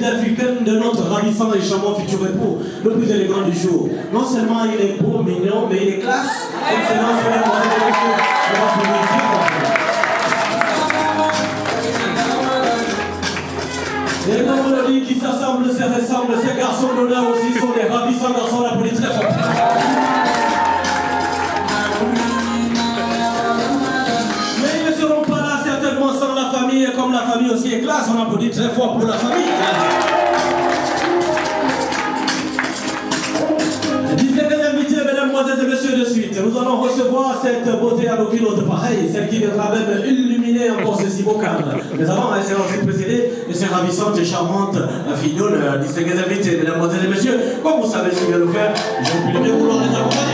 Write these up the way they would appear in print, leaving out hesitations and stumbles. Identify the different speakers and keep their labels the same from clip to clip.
Speaker 1: fidèle victime de notre ravissant et charmant futur époux, le plus élégant du jour. Non seulement il est beau, mignon, mais il est classe. Excellent, c'est la moitié de monsieur. On va pouvoir vivre. Et comme on le dit, qui s'assemblent, se ressemblent, ces garçons d'honneur aussi sont des ravissants garçons, la police très forte. Et comme la famille aussi est classe, on applaudit très fort pour la famille. Distingués invités, mesdames, et messieurs, de suite, nous allons recevoir cette beauté à aucune autre pareille, celle qui viendra même illuminer encore ce si beau cadre. Mais avant, c'est aussi précédé de ces ravissantes et charmantes fignoles. Distingués invités, mesdames, et messieurs, comme vous savez ce qu'il vient de faire, je vous prie de bien vouloir les accompagner.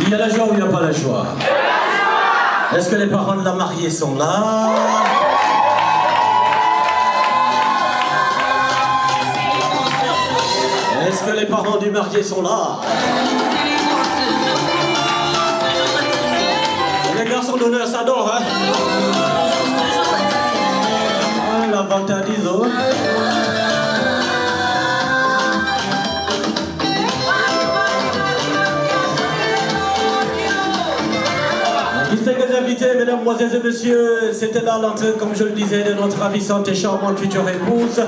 Speaker 1: Il y a la joie ou il n'y a pas la joie? Est-ce que les parents de la mariée sont là? Est-ce que les parents du marié sont là? Les garçons d'honneur s'adorent, hein? Ah, la vantardise, oh. Distingués invités, mesdames, et messieurs, c'était là l'entrée, comme je le disais, de notre ravissante et charmante future épouse.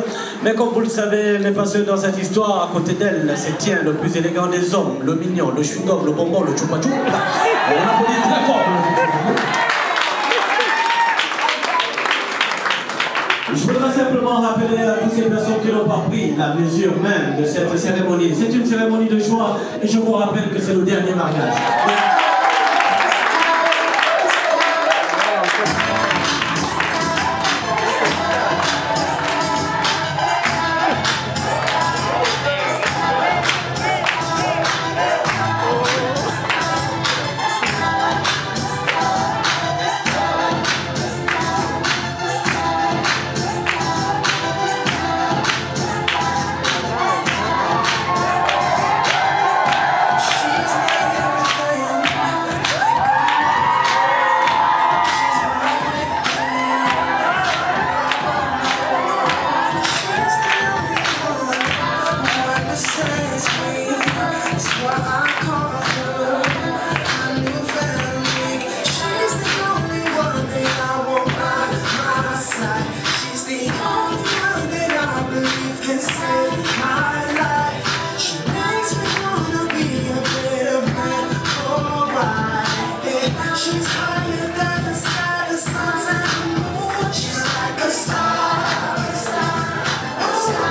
Speaker 1: Mais comme vous le savez, les passeurs dans cette histoire, à côté d'elle, c'est tiens, le plus élégant des hommes, le mignon, le chewing-gum, le bonbon, le choupa-choupa. On applaudit très fort. Je voudrais simplement rappeler à toutes ces personnes qui n'ont pas pris la mesure même de cette cérémonie. C'est une cérémonie de joie et je vous rappelle que c'est le dernier mariage.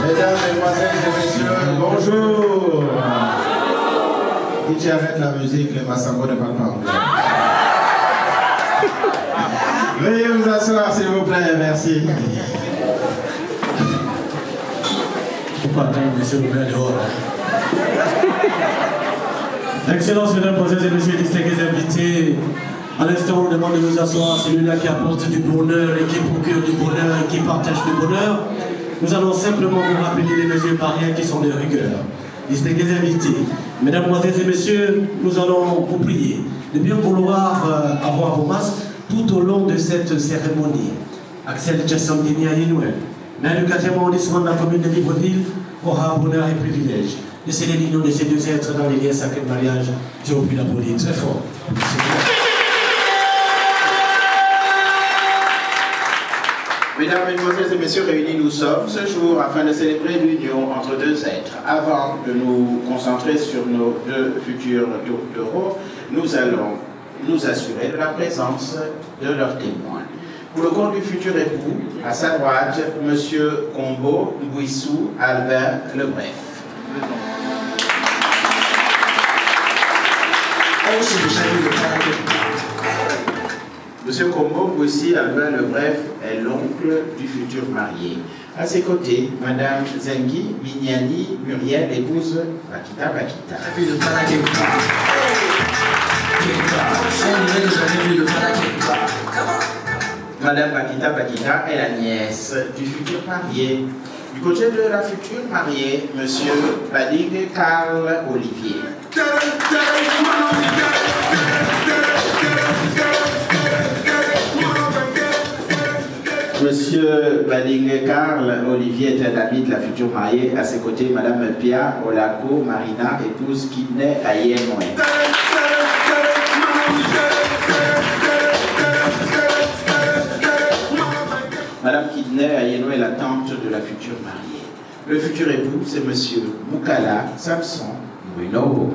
Speaker 2: Mesdames, Mesdemoiselles et Messieurs, bonjour. DJ arrête la musique, le Massango ne parle pas anglais. Veuillez vous asseoir, s'il vous plaît, merci.
Speaker 1: Faut pas attendre, monsieur le maire dehors. Excellences, mesdames, et messieurs, distingués invités. À l'instant, on demande de nous asseoir, celui-là qui apporte du bonheur et qui procure du bonheur et qui partage du bonheur. Nous allons simplement vous rappeler les mesures barrières qui sont de rigueur. Distingués invités, mesdames, et messieurs, nous allons vous prier de bien vouloir avoir vos masques tout au long de cette cérémonie. Axel Jassandini Ayinouel, maire du 4e arrondissement de la commune de Libreville, aura bonheur et privilège de sceller l'union de ces deux êtres dans les liens sacrés de mariage. Je vous prie d'applaudir très fort.
Speaker 2: Mesdames, Mesdemoiselles et Messieurs, réunis nous sommes ce jour afin de célébrer l'union entre deux êtres. Avant de nous concentrer sur nos deux futurs taureaux, nous allons nous assurer de la présence de leurs témoins. Pour le compte du futur époux, à sa droite, M. Combo Bouissou Albin Lebref. Monsieur Combo Bouissou Albin Lebref est l'oncle du futur marié. À ses côtés, Madame Zengi Mignani Muriel, épouse Bakita Bakita. Madame Bakita Bakita est la nièce du futur marié. Du côté de la future mariée, Monsieur Badig Carl Olivier. Monsieur Badig Carl Olivier est un ami de la future mariée. À ses côtés, Madame Pia Olako Marina, épouse Kidney Ayemwe. Madame Kidney Ayemwe est la tante de la future mariée. Le futur époux, c'est Monsieur Moukala Samson Bruno.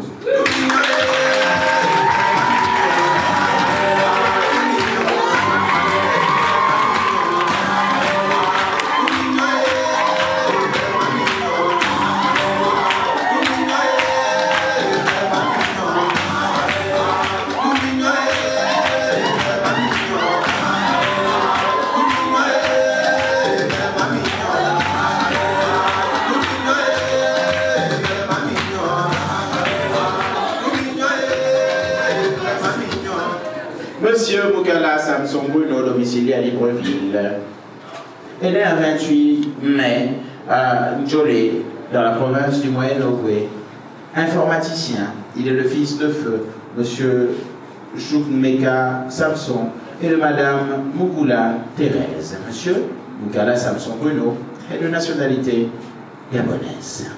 Speaker 2: Samson Bruno, domicilié à Libreville, est né un 28 mai à Ndjolé, dans la province du Moyen-Ogooué. Informaticien, il est le fils de feu, M. Choukmeka Samson, et de Mme Mougoula Thérèse. M. Mougoula Samson Bruno est de nationalité gabonaise.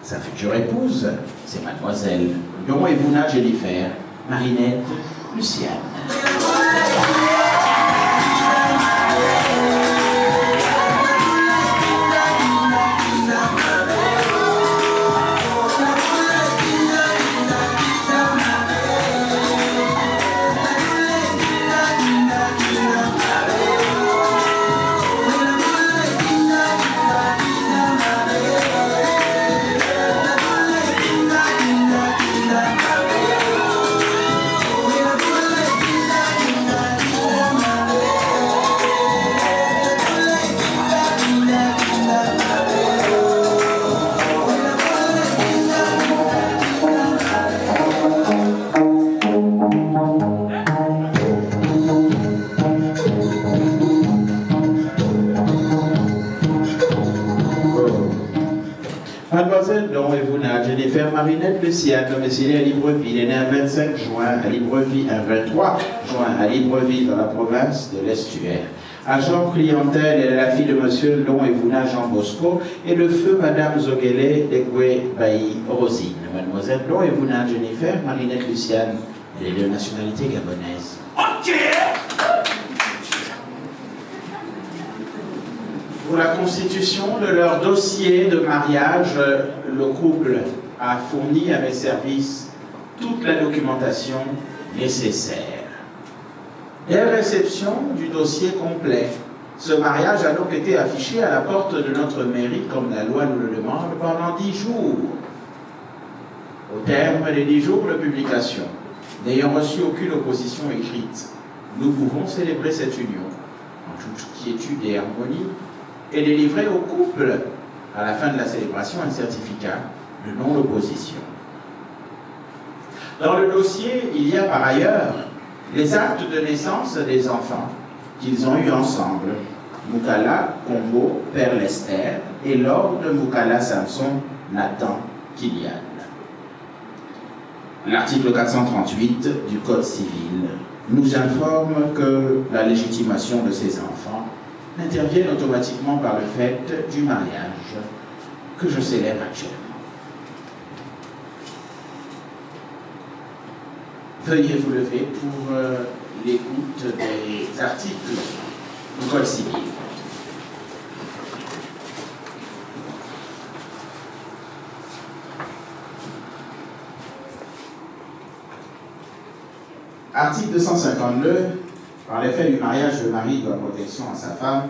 Speaker 2: Sa future épouse, c'est mademoiselle Ndongoevuna Jennifer Marinette Luciane. Mademoiselle Ndongoevuna Jennifer Marinette Luciane, domiciliée à Libreville, est née un 25 juin à Libreville, un 23 juin à Libreville, dans la province de l'Estuaire. Agent clientèle, elle est la fille de M. Ndongoevuna Jean Bosco et le feu Mme Zogele Egwe Bayi Rosine. Mademoiselle Ndongoevuna Jennifer Marinette Luciane, elle est de nationalité gabonaise. Ok. Pour la constitution de leur dossier de mariage, le couple a fourni à mes services toute la documentation nécessaire. Dès réception du dossier complet, ce mariage a donc été affiché à la porte de notre mairie, comme la loi nous le demande, pendant 10 jours. Au terme des 10 jours de publication, n'ayant reçu aucune opposition écrite, nous pouvons célébrer cette union en toute quiétude et harmonie, et délivrer au couple, à la fin de la célébration, un certificat de non-opposition. Dans le dossier, il y a par ailleurs les actes de naissance des enfants qu'ils ont eus ensemble. Moukala Combo, Père Lester, et Lord Moukala Samson Nathan Kylian. L'article 438 du Code civil nous informe que la légitimation de ces enfants interviennent automatiquement par le fait du mariage que je célèbre actuellement. Veuillez vous lever pour l'écoute des articles du Code civil. Article 252. Par l'effet du mariage, le mari doit protection à sa femme.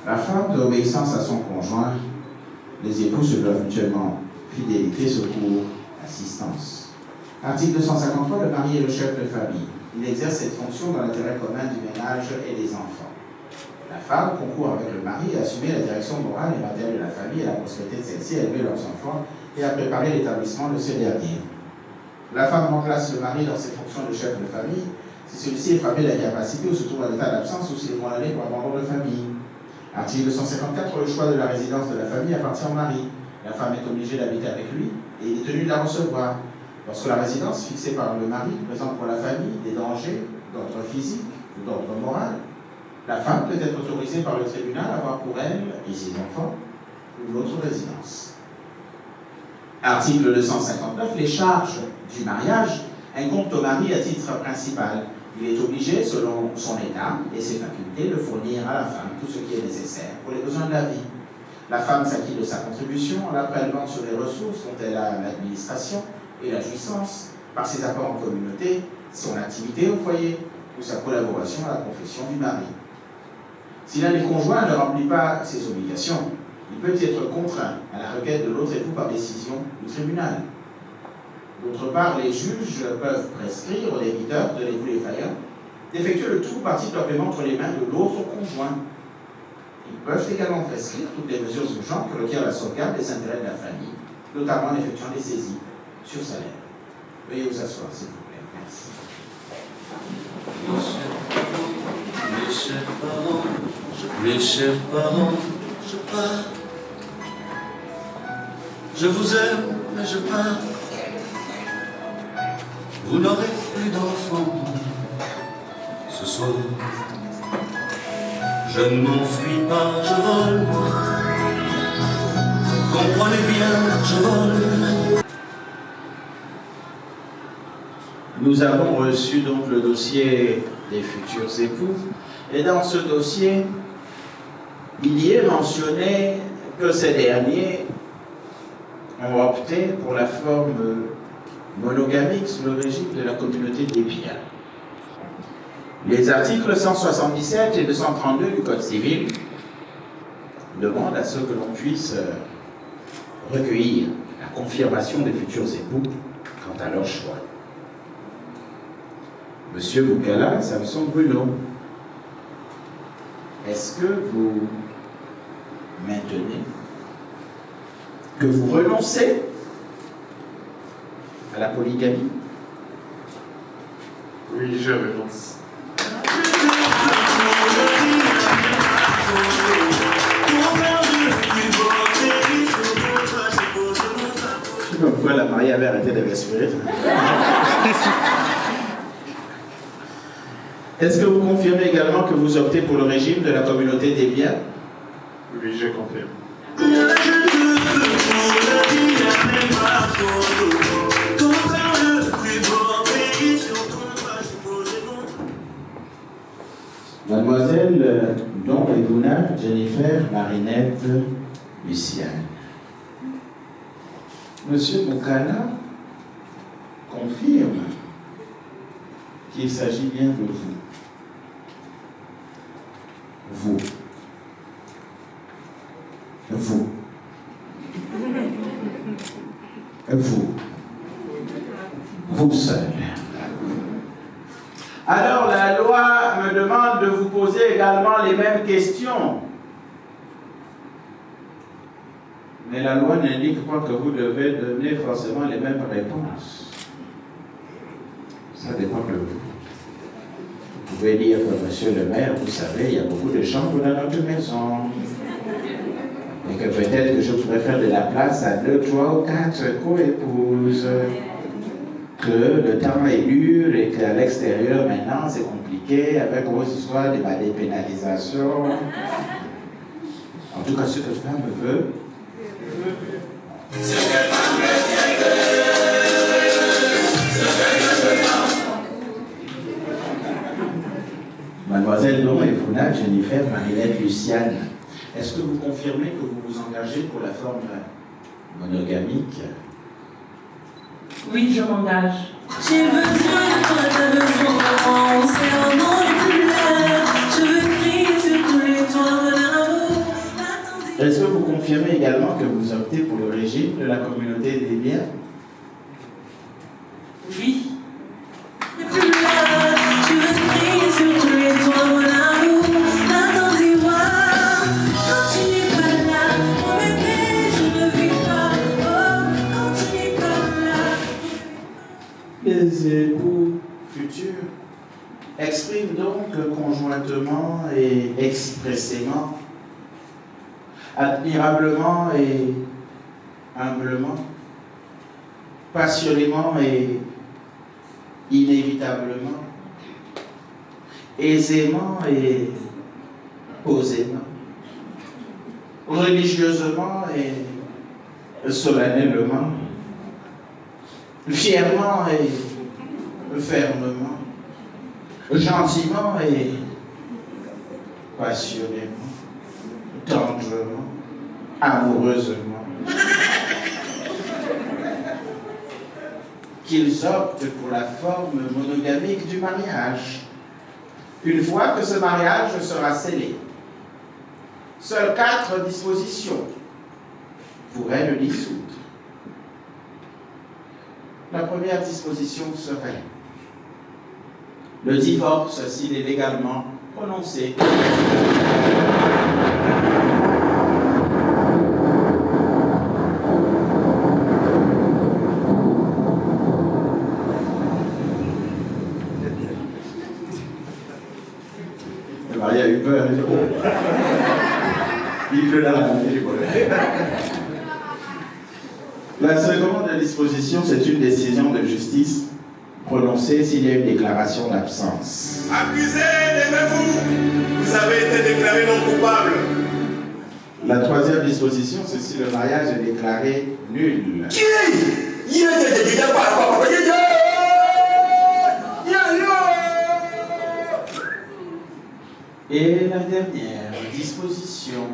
Speaker 2: La femme doit obéissance à son conjoint. Les époux se doivent mutuellement fidélité, secours, assistance. Article 253. Le mari est le chef de famille. Il exerce cette fonction dans l'intérêt commun du ménage et des enfants. La femme concourt avec le mari à assumer la direction morale et matérielle de la famille, à la prospérité de celle-ci, à élever leurs enfants et à préparer l'établissement de ces derniers. La femme remplace le mari dans ses fonctions de chef de famille si celui-ci est frappé d'incapacité ou se trouve en état d'absence ou s'il est condamné pour abandon de famille. Article 254, le choix de la résidence de la famille appartient au mari. La femme est obligée d'habiter avec lui et il est tenu de la recevoir. Lorsque la résidence fixée par le mari présente pour la famille des dangers d'ordre physique ou d'ordre moral, la femme peut être autorisée par le tribunal à avoir pour elle et ses enfants une autre résidence. Article 259, les charges du mariage incombent au mari à titre principal. Il est obligé, selon son état et ses facultés, de fournir à la femme tout ce qui est nécessaire pour les besoins de la vie. La femme s'acquitte de sa contribution en la prélevant sur les ressources dont elle a l'administration et la jouissance, par ses apports en communauté, son activité au foyer ou sa collaboration à la profession du mari. Si l'un des conjoints ne remplit pas ses obligations, il peut être contraint à la requête de l'autre époux par décision du tribunal. D'autre part, les juges peuvent prescrire aux débiteurs de l'époux défaillant d'effectuer le tout ou partie de leur paiement entre les mains de l'autre conjoint. Ils peuvent également prescrire toutes les mesures urgentes que requiert la sauvegarde des intérêts de la famille, notamment en effectuant des saisies sur salaire. Veuillez vous asseoir, s'il vous plaît. Merci.
Speaker 3: Mes chers parents, je pars. Je vous aime, mais je pars. Vous n'aurez plus d'enfants ce soir. Je ne m'enfuis pas, je vole. Comprenez bien, je vole.
Speaker 2: Nous avons reçu donc le dossier des futurs époux. Et dans ce dossier, il y est mentionné que ces derniers ont opté pour la forme monogamique sous le régime de la communauté des biens. Les articles 177 et 232 du Code civil demandent à ce que l'on puisse recueillir la confirmation des futurs époux quant à leur choix. Monsieur Boukala, Samson Bruno, est-ce que vous maintenez, que vous renoncez à la polygamie?
Speaker 4: Oui, je renonce.
Speaker 2: Je sais pas pourquoi la mariée avait arrêté de respirer. Est-ce que vous confirmez également que vous optez pour le régime de la communauté des biens?
Speaker 4: Oui, je confirme.
Speaker 2: Mademoiselle Don Evuna Jennifer Marinette Luciane. Monsieur Boukala confirme qu'il s'agit bien de vous. Vous. Vous. Vous. Vous seul. Alors la loi me demande de vous poser également les mêmes questions. Mais la loi n'indique pas que vous devez donner forcément les mêmes réponses. Ça dépend de vous. Vous pouvez dire que monsieur le maire, vous savez, il y a beaucoup de chambres dans notre maison. Et que peut-être que je pourrais faire de la place à 2, 3 ou 4 co-épouses. Que le temps est dur et qu'à l'extérieur maintenant c'est compliqué avec vos histoires de dépénalisation. En tout cas, ce que femme veut. Mademoiselle Don Evuna Jennifer Marinette Luciane, est-ce que vous confirmez que vous vous engagez pour la forme monogamique?
Speaker 5: Oui, je m'engage. J'ai besoin de toi, t'as besoin de moi, on s'est un nom les plus leurs. Je veux crier sur tous les toits de l'amour.
Speaker 2: Est-ce que vous confirmez également que vous optez pour le régime de la communauté des biens?
Speaker 5: Oui. Les plus leurs, je veux crier sur tous les toits de l'amour. Attendez-moi, quand tu n'es pas là, mon bébé, je ne vis pas. Oh, quand tu n'es pas là.
Speaker 2: Les époux futurs expriment donc conjointement et expressément, admirablement et humblement, passionnément et inévitablement, aisément et posément, religieusement et solennellement, fièrement et fermement, gentiment et passionnément, tendrement, amoureusement, qu'ils optent pour la forme monogamique du mariage. Une fois que ce mariage sera scellé, seules 4 dispositions pourraient le dissoudre. La première disposition serait le divorce s'il est légalement prononcé. Dis-le dans la famille. La seconde disposition, c'est une décision de justice prononcée s'il y a une déclaration d'absence.
Speaker 6: Accusé, levez-vous. Vous avez été déclaré non coupable.
Speaker 2: La troisième disposition, c'est si le mariage est déclaré nul. Et la dernière disposition,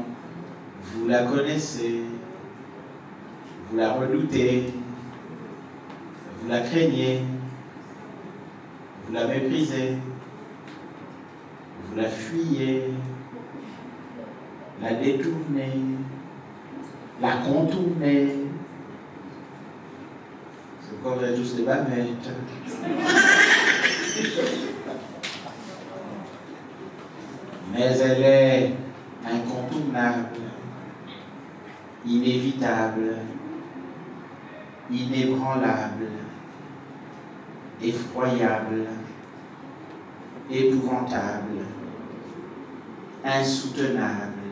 Speaker 2: vous la connaissez, vous la redoutez, vous la craignez, vous la méprisez, vous la fuyez, la détournez, la contournez. C'est comme tous les bamettes. Mais elle est incontournable, inévitable, inébranlable, effroyable, épouvantable, insoutenable,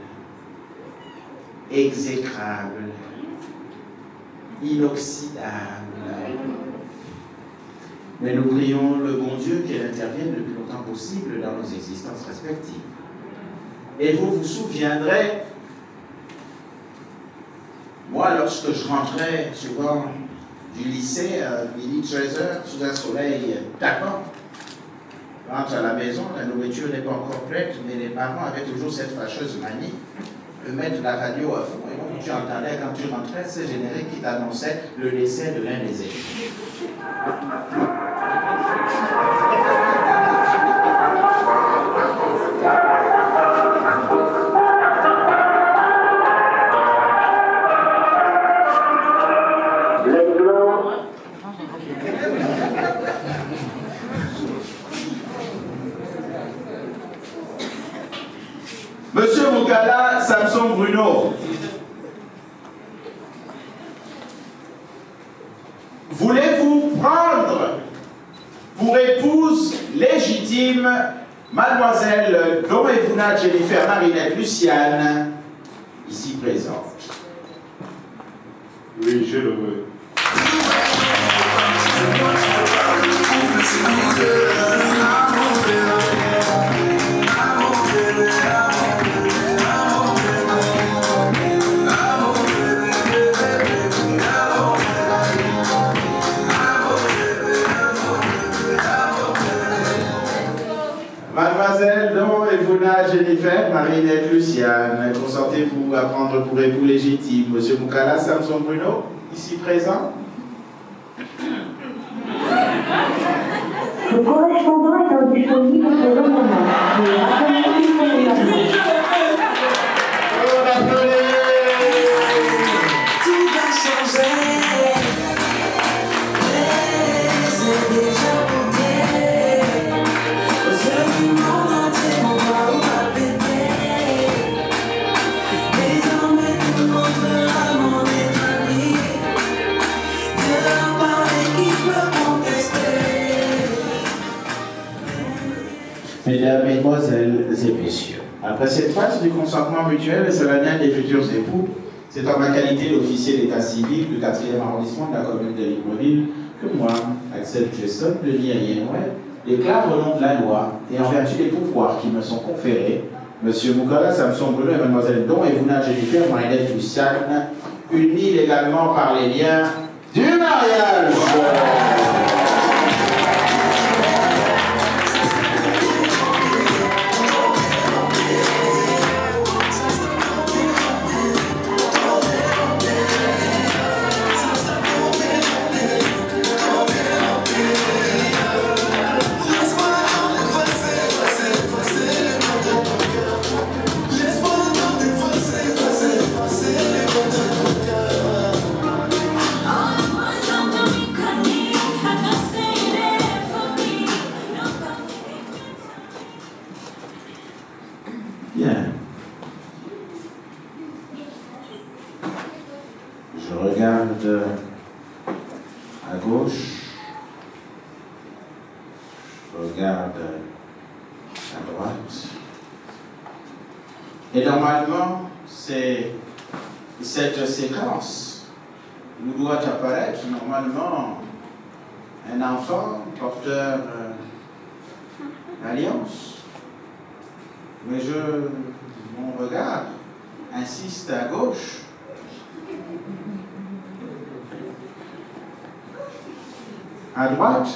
Speaker 2: exécrable, inoxydable. Mais nous prions le bon Dieu qu'elle intervienne le plus longtemps possible dans nos existences respectives. Et vous vous souviendrez, moi, lorsque je rentrais souvent du lycée à midi 13h sous un soleil tapant, je rentre à la maison, la nourriture n'est pas encore prête, mais les parents avaient toujours cette fâcheuse manie de mettre la radio à fond. Et donc tu entendais quand tu rentrais ce générique qui t'annonçait le décès de l'un des élèves. Monsieur Moukala Samson Bruno, voulez-vous prendre pour épouse légitime mademoiselle Domevuna Jennifer Marinette Luciane, ici présente?
Speaker 4: Oui, je le veux.
Speaker 2: Mademoiselle Domevuna Jennifer Marinette Luciane, consentez-vous à prendre pour époux légitime Monsieur Moukala Samson Bruno, ici présent?
Speaker 7: Le correspondant est indisponible pour le moment.
Speaker 5: Tout va changer. Mais c'est déjà monté. Aux yeux du monde entier, mon bras va péter. Désormais, tout le monde fera mon ami. De la parler qui peut contester.
Speaker 2: Mesdames, Mesdemoiselles et Messieurs, après cette phase du consentement mutuel et solennel des futurs époux, c'est en ma qualité d'officier d'état civil du 4e arrondissement de la commune de Libreville que moi, Axel Jesson, de l'IAINOE, déclare au nom de la loi et en vertu des pouvoirs qui me sont conférés, M. Moukala Samson Bruno et Mlle Domevuna Jennifer Marinette Luciane, unis légalement par les liens du mariage. Bien. Je regarde à gauche. Je regarde à droite. Et normalement, c'est cette séquence où doit apparaître normalement un enfant porteur d'alliance. Mais mon regard insiste à gauche. À droite,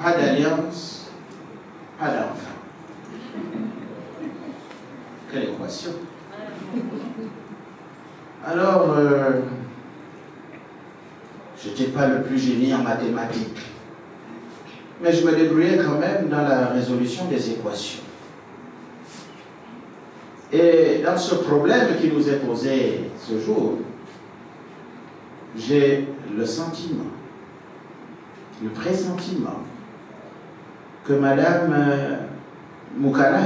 Speaker 2: pas d'alliance, pas d'enfant. Quelle équation! Alors, je n'étais pas le plus génie en mathématiques, mais je me débrouillais quand même dans la résolution des équations. Et dans ce problème qui nous est posé ce jour, j'ai le sentiment, le pressentiment que Madame Moukala,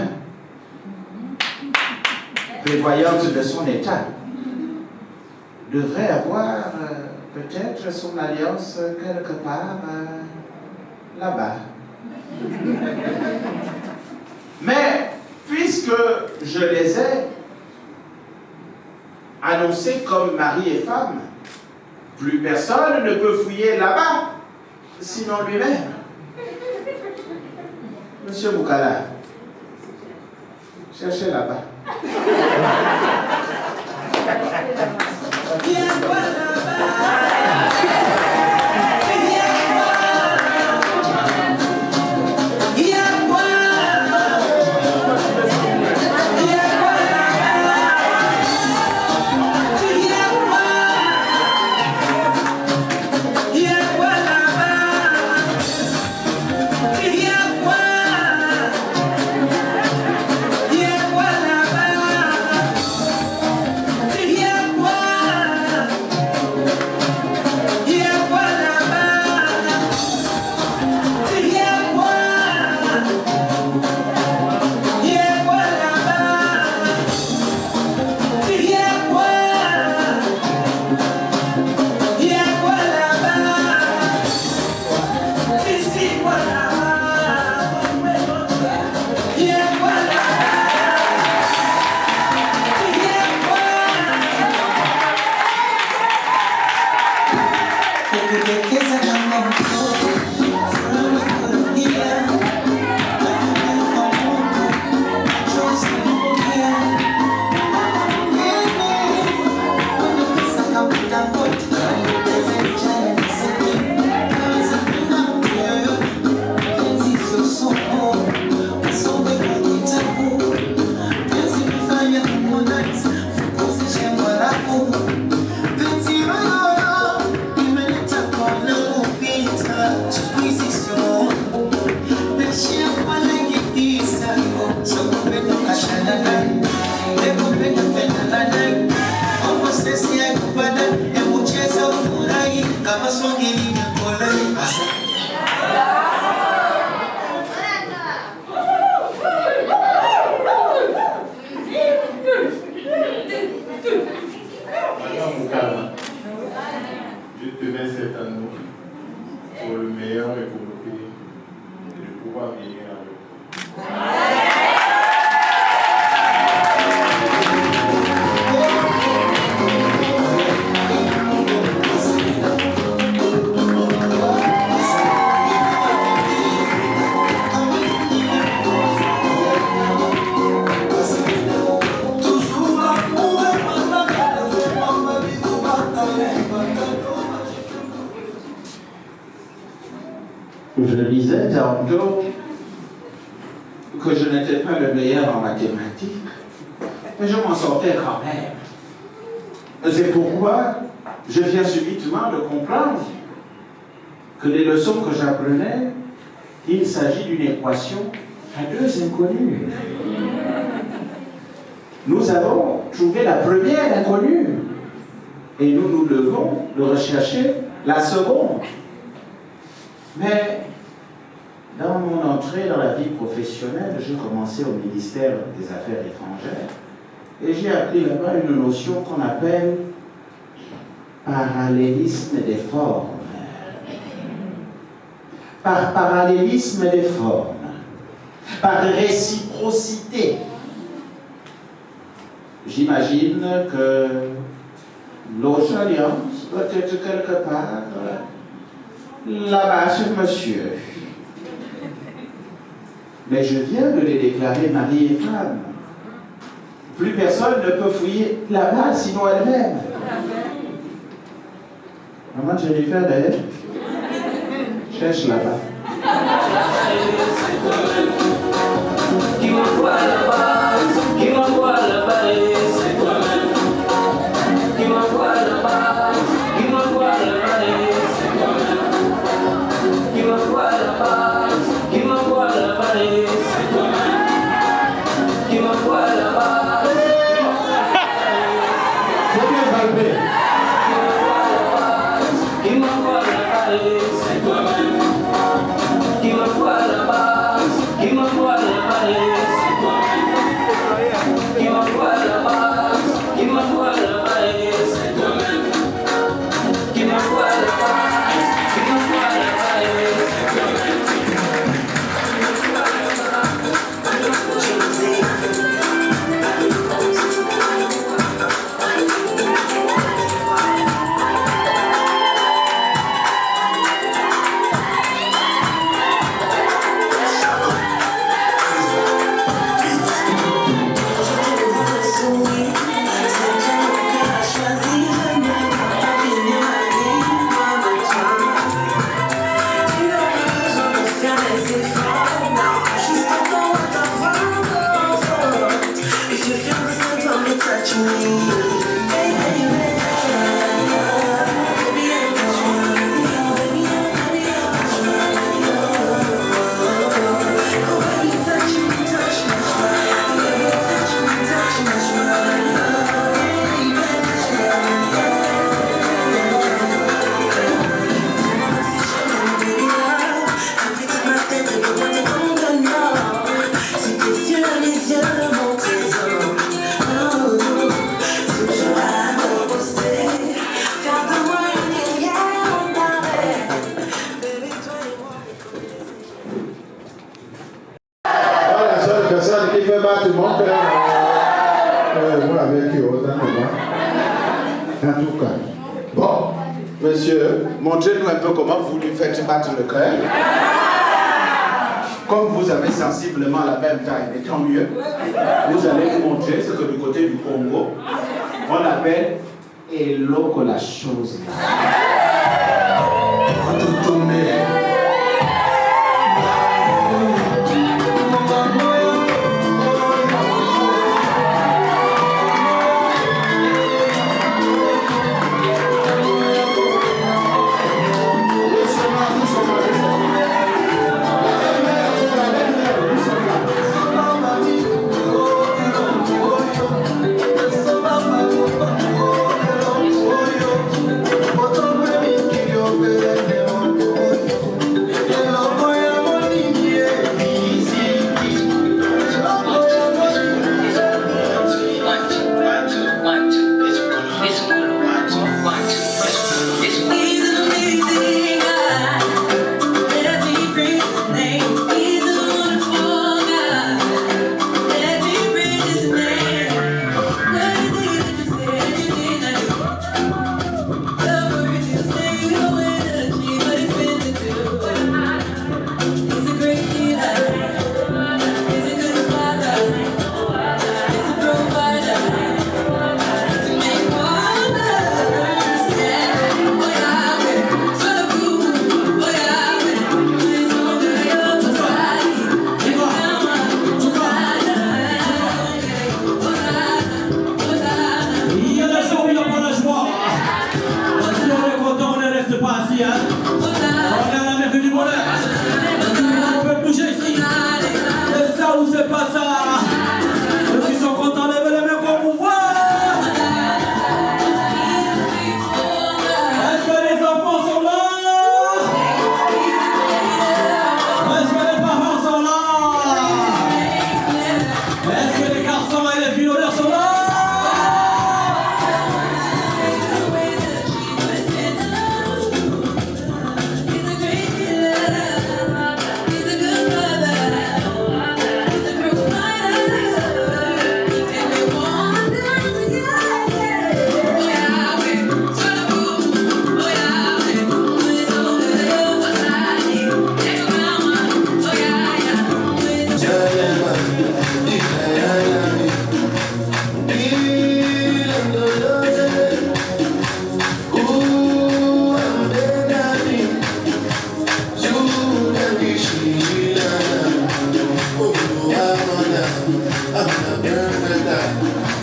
Speaker 2: prévoyante de son état, devrait avoir peut-être son alliance quelque part là-bas. Mais puisque je les ai annoncés comme mari et femme, plus personne ne peut fouiller là-bas, sinon lui-même. Monsieur Moukala, cherchez là-bas. Je disais tantôt que je n'étais pas le meilleur en mathématiques, mais je m'en sortais quand même. C'est pourquoi je viens subitement de comprendre que les leçons que j'apprenais, il s'agit d'une équation à deux inconnus. Nous avons trouvé la première inconnue et nous devons de rechercher la seconde. Mais dans mon entrée dans la vie professionnelle, j'ai commencé au ministère des Affaires étrangères et j'ai appris là-bas une notion qu'on appelle parallélisme des formes. Par parallélisme des formes, par réciprocité, j'imagine que l'autre alliance doit être quelque part là-bas sur monsieur. Mais je viens de les déclarer mari et femme. Plus personne ne peut fouiller là-bas, sinon elle-même. Maman Jennifer, d'ailleurs, cherche là-bas.
Speaker 5: Qui m'envoie là-bas, qui m'envoie là-bas, c'est toi-même. Qui m'envoie là-bas, qui m'envoie là-bas, c'est toi-même. Qui m'envoie là-bas, qui m'envoie là-bas, c'est toi-même. Qui m'envoie là-bas,
Speaker 2: Faut bien palper.
Speaker 5: qui m'envoie là-bas, c'est toi-même. Qui m'envoie là-bas, qui m'envoie là-bas, c'est toi-même. Qui m'envoie là-bas, qui m'envoie là-bas, c'est toi-même. Qui m'envoie là-bas, qui m'envoie là-bas, c'est toi-même.
Speaker 2: En tout cas. Bon, monsieur, montrez-nous un peu comment vous lui faites battre le cœur. Comme vous avez sensiblement la même taille, et tant mieux, vous allez nous montrer ce que du côté du Congo, on appelle eloko la chose.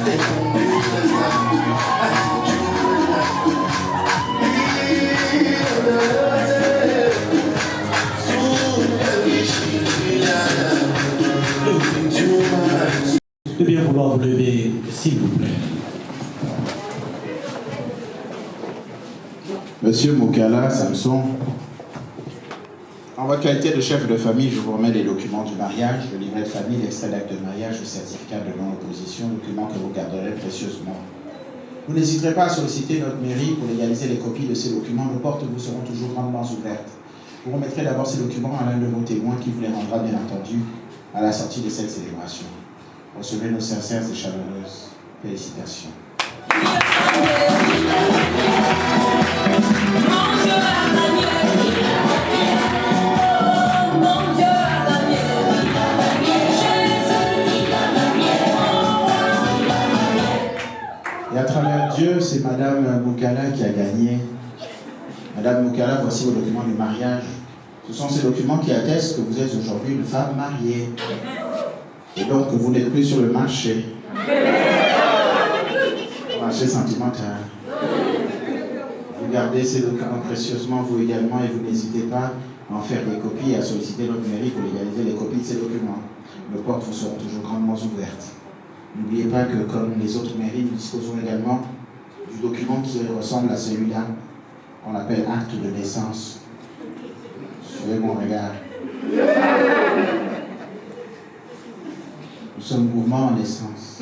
Speaker 1: De bien vouloir vous lever, s'il vous plaît.
Speaker 2: Monsieur Moukala Samson, en votre qualité de chef de famille, je vous remets les documents du mariage, le livret de famille, l'extrait d'acte de mariage, le certificat de non-opposition, documents que vous garderez précieusement. Vous n'hésiterez pas à solliciter notre mairie pour légaliser les copies de ces documents. Nos portes vous seront toujours grandement ouvertes. Vous remettrez d'abord ces documents à l'un de vos témoins qui vous les rendra bien entendu à la sortie de cette célébration. Recevez nos sincères et chaleureuses félicitations. Et à travers Dieu, c'est Madame Moukala qui a gagné. Madame Moukala, voici vos documents du mariage. Ce sont ces documents qui attestent que vous êtes aujourd'hui une femme mariée. Et donc que vous n'êtes plus sur le marché. Marché sentimental. Vous gardez ces documents précieusement, vous également, et vous n'hésitez pas à en faire des copies et à solliciter notre mairie pour légaliser les copies de ces documents. Nos portes vous seront toujours grandement ouvertes. N'oubliez pas que, comme les autres mairies, nous disposons également du document qui ressemble à celui-là, qu'on appelle acte de naissance. Suivez mon regard. Nous sommes mouvement en naissance.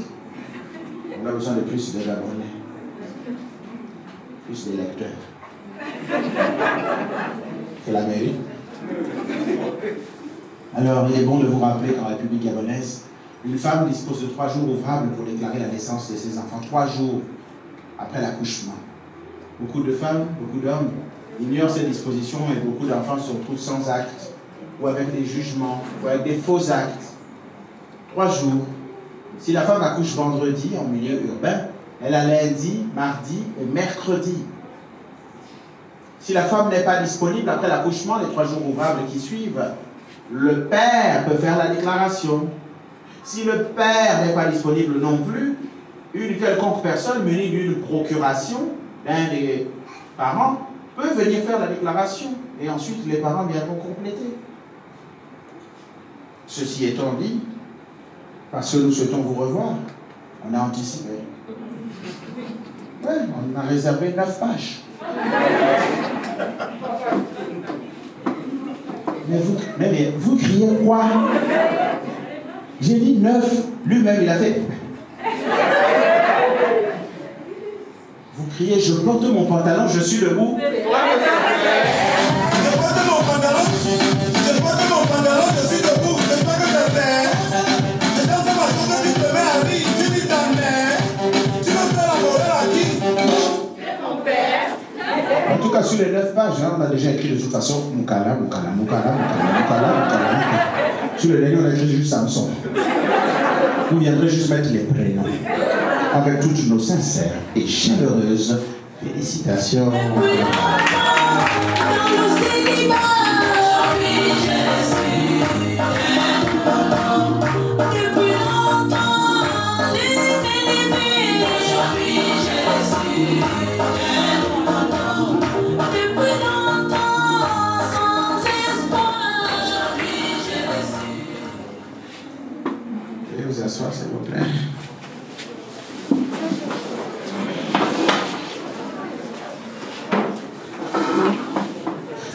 Speaker 2: On a besoin de plus de abonnés, plus de lecteurs. C'est la mairie. Alors, il est bon de vous rappeler qu'en République gabonaise, une femme dispose de 3 jours ouvrables pour déclarer la naissance de ses enfants. 3 jours après l'accouchement. Beaucoup de femmes, beaucoup d'hommes ignorent ces dispositions et beaucoup d'enfants se retrouvent sans acte, ou avec des jugements, ou avec des faux actes. 3 jours. Si la femme accouche vendredi en milieu urbain, elle a lundi, mardi et mercredi. Si la femme n'est pas disponible après l'accouchement, les 3 jours ouvrables qui suivent, le père peut faire la déclaration. Si le père n'est pas disponible non plus, une quelconque personne munie d'une procuration, l'un des parents, peut venir faire la déclaration. Et ensuite, les parents viendront compléter. Ceci étant dit, parce que nous souhaitons vous revoir, on a anticipé. Oui, on a réservé 9 pages. Mais vous criez quoi? J'ai dit 9. Lui-même, il a fait. Vous criez, je porte mon pantalon, je suis debout.
Speaker 6: Je porte mon pantalon, je suis debout. C'est pas que ça sert. C'est dans ce matin que tu te mets à rire. Tu dis ta mère. Tu veux faire la morale à qui? C'est mon père.
Speaker 2: En tout cas, sur les 9 pages, on a déjà écrit de toute façon Moukala. Sur le dernier, on a écrit juste Samson. Vous viendrez juste mettre les prénoms. Avec toutes nos sincères et chaleureuses félicitations. Veuillez vous asseoir, s'il vous plaît.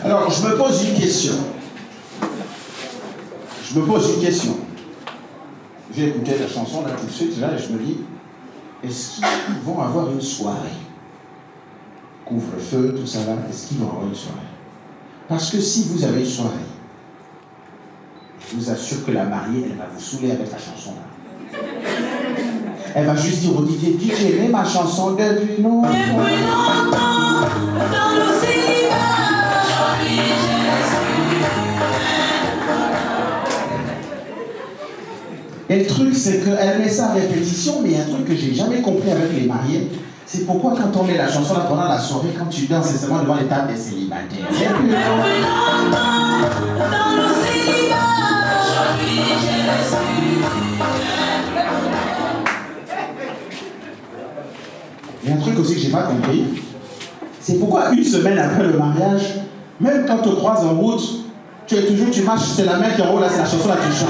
Speaker 2: Alors, je me pose une question. J'ai écouté la chanson là tout de suite, là, et je me dis, est-ce qu'ils vont avoir une soirée? Couvre-feu, tout ça là, est-ce qu'ils vont avoir une soirée? Parce que si vous avez une soirée, je vous assure que la mariée, elle va vous saouler avec la chanson là. Elle va juste dire au DJ, DJ, mets ma chanson depuis longtemps.
Speaker 5: Depuis longtemps, dans le célibat.
Speaker 2: Et le truc, c'est qu'elle met ça à répétition, mais il y a un truc que j'ai jamais compris avec les mariés, c'est pourquoi quand on met la chanson là pendant la soirée, quand tu danses, c'est seulement devant les tables des célibataires.
Speaker 5: Depuis longtemps, dans le célibat.
Speaker 8: Il y a un truc aussi que j'ai pas compris. C'est pourquoi une semaine après le mariage, même quand tu te croises en route, tu marches, c'est la main qui enroule, là, c'est la chanson là que tu chantes.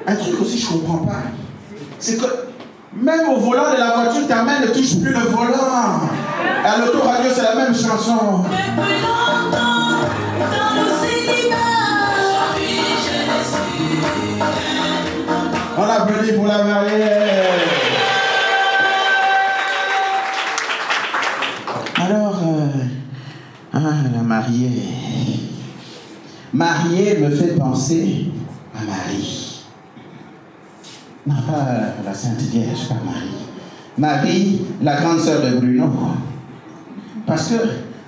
Speaker 8: Un truc aussi, je comprends pas. C'est que même au volant de la voiture, ta main ne touche plus le volant. À l'autoradio, c'est la même chanson. On applaudit pour la mariée. Alors, la mariée. Mariée me fait penser à Marie. Non, pas la Sainte Vierge, pas Marie. Marie, la grande sœur de Bruno. Parce que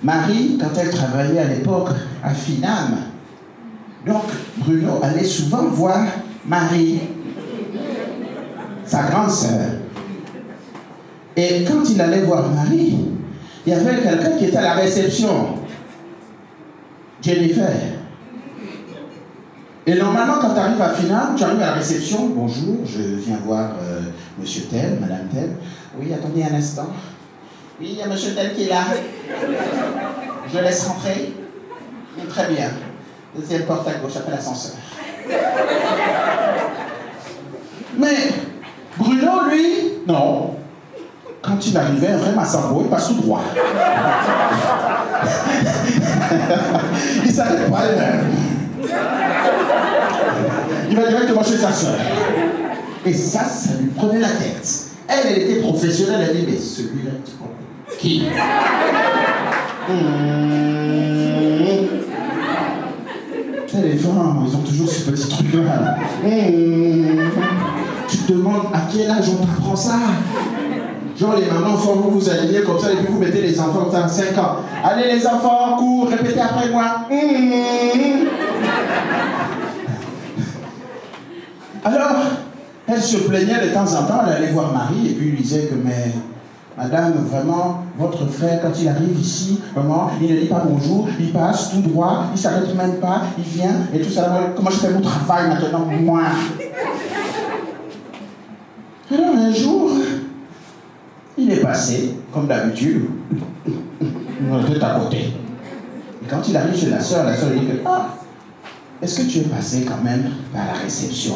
Speaker 8: Marie, quand elle travaillait à l'époque à Finam, donc Bruno allait souvent voir Marie, sa grande sœur. Et quand il allait voir Marie, il y avait quelqu'un qui était à la réception, Jennifer. Et normalement, quand tu arrives à Finam, tu arrives à la réception, bonjour, je viens voir monsieur tel, madame tel. Oui, attendez un instant. Oui, il y a monsieur tel qui est là. Je laisse rentrer. Très bien. Deuxième porte à gauche, après l'ascenseur. Mais Bruno, lui, non. Quand il arrivait, un vrai Massambo, il passe tout droit. Il ne s'arrête pas. Il va directement chez sa soeur. Et ça lui prenait la tête. Elle était professionnelle, elle dit, mais celui-là, qui Les femmes, ils ont toujours ce petit truc-là. Tu te demandes à quel âge on t'apprend ça? Genre les mamans font vous alignez comme ça et puis vous mettez les enfants comme ça à 5 ans. Allez les enfants, cours, répétez après moi. Alors, elle se plaignait de temps en temps, elle allait voir Marie et puis lui disait que mais madame, vraiment, votre frère, quand il arrive ici, vraiment, il ne dit pas bonjour, il passe tout droit, il ne s'arrête même pas, il vient, et tout ça. Comment je fais mon travail maintenant, moi? Alors un jour, il est passé, comme d'habitude, on était à côté. Et quand il arrive chez la sœur lui dit que, est-ce que tu es passé quand même par la réception?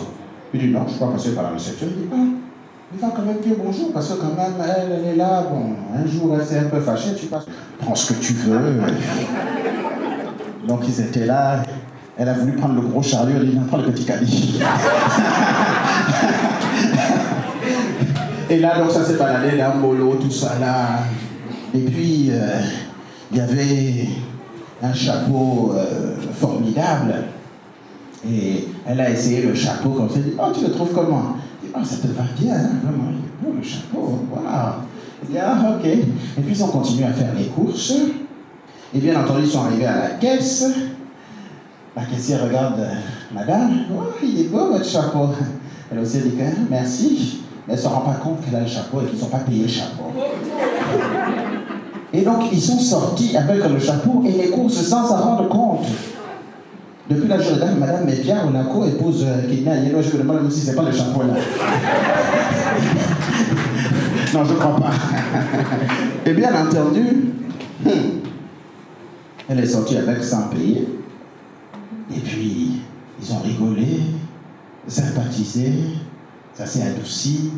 Speaker 8: Il dit non, je ne suis pas passé par la réception. Il dit il va quand même dire bonjour, parce que quand même, elle est là, bon, un jour elle s'est un peu fâchée, tu passes. Prends ce que tu veux. Donc ils étaient là, elle a voulu prendre le gros chariot, elle dit, prends le petit caddie. Et là, donc ça s'est baladé dans Molo, tout ça là. Et puis, il y avait un chapeau formidable. Et elle a essayé le chapeau comme ça, elle dit, tu le trouves comment? Ça te va bien, hein, vraiment, il est beau le chapeau, waouh. Il dit, ok. Et puis ils ont continué à faire les courses. Et bien entendu, ils sont arrivés à la caisse. La caissière regarde madame, il est beau votre chapeau. Elle aussi dit, merci. Mais elle ne se rend pas compte qu'elle a le chapeau et qu'ils n'ont pas payé le chapeau. Et donc ils sont sortis avec le chapeau et les courses sans s'en rendre compte. Depuis la journée, madame Pierre Onako épouse Kidna Yelo, je me demande même si ce n'est pas le chapeau là. Non, je ne crois pas. Et bien entendu, elle est sortie avec sans payer. Et puis, ils ont rigolé, sympathisé, ça s'est adouci.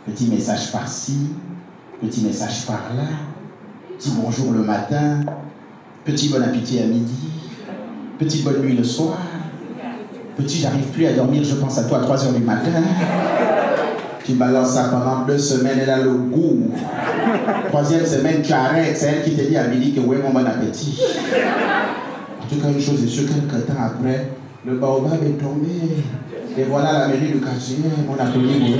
Speaker 8: Petit message par-ci, petit message par-là, petit bonjour le matin, petit bon appétit à midi. Petit bonne nuit le soir. Petit j'arrive plus à dormir, je pense à toi à 3h du matin. Tu balances ça pendant 2 semaines, elle a le goût. 3e semaine, tu arrêtes, c'est elle qui te dit à midi que oui, mon bon appétit. En tout cas, une chose est sûre, quelques temps après, le baobab est tombé. Et voilà la mairie du quartier, mon atelier.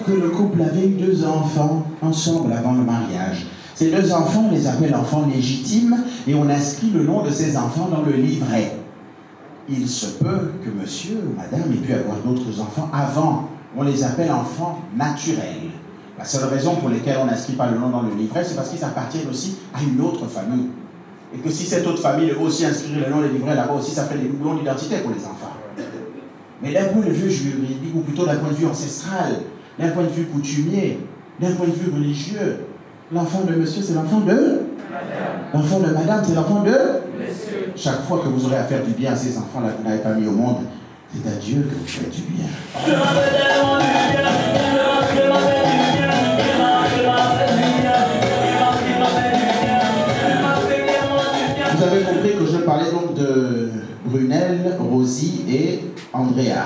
Speaker 8: Que le couple avait eu 2 enfants ensemble avant le mariage. Ces 2 enfants, on les appelle enfants légitimes et on inscrit le nom de ces enfants dans le livret. il se peut que monsieur ou madame ait pu avoir d'autres enfants avant. On les appelle enfants naturels. La seule raison pour laquelle on n'inscrit pas le nom dans le livret, c'est parce qu'ils appartiennent aussi à une autre famille. Et que si cette autre famille veut aussi inscrire le nom des livrets là-bas aussi, ça fait des doublons d'identité pour les enfants. Mais d'un point de vue juridique, ou plutôt d'un point de vue ancestral, d'un point de vue coutumier, d'un point de vue religieux, l'enfant de monsieur, c'est l'enfant de... L'enfant de madame, c'est l'enfant de... Monsieur. Chaque fois que vous aurez à faire du bien à ces enfants-là que vous n'avez pas mis au monde, c'est à Dieu que vous faites du bien. Vous avez compris que je parlais donc de Brunel, Rosie et Andrea.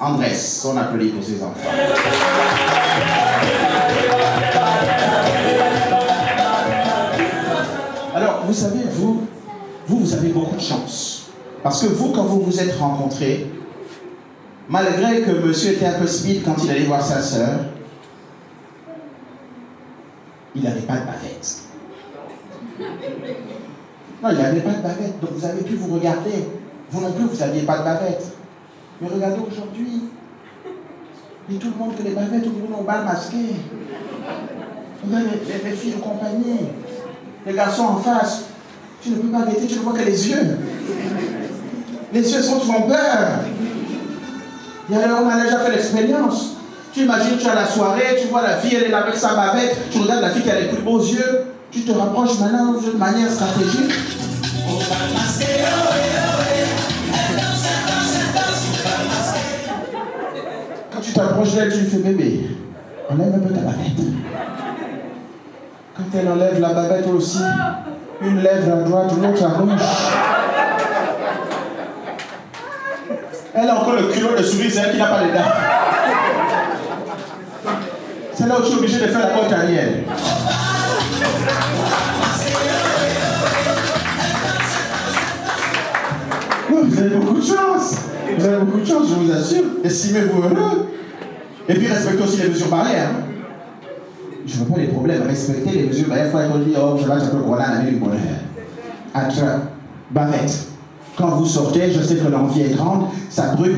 Speaker 8: Andrés, on appelait pour ses enfants. Alors, vous savez, vous avez beaucoup de chance. Parce que vous, quand vous vous êtes rencontrés, malgré que monsieur était un peu speed quand il allait voir sa sœur, il n'avait pas de bavette. Non, il n'avait pas de bavette, donc vous avez pu vous regarder. Vous non plus, vous n'aviez pas de bavette. Mais regardez aujourd'hui. Et tout le monde fait les bavettes, tout le monde au bal masqué. Regardez les filles de compagnie. Les garçons en face. Tu ne peux pas guetter, tu ne vois que les yeux. Les yeux sont trompeurs. Et alors, on a déjà fait l'expérience. Tu imagines, tu es à la soirée, tu vois la fille, elle est là avec sa bavette, tu regardes la fille qui a les plus beaux yeux, tu te rapproches maintenant de manière stratégique. Quand tu t'approches d'elle, tu lui fais bébé, enlève un peu ta bavette. Quand elle enlève la bavette aussi, une lèvre à droite, l'autre à gauche. Elle a encore le culot de sourire, c'est elle qui n'a pas les dents. C'est là où tu es obligé de faire la porte arrière. Vous avez beaucoup de chance. Vous avez beaucoup de chance, je vous assure. Estimez-vous heureux. Et puis respectez aussi les mesures barrières. Je ne veux pas les problèmes. Respectez les mesures barrières. Il faut dire, oh, je vais un peu de la nuit, attrape, bavette. Quand vous sortez, je sais que l'envie est grande, ça brûle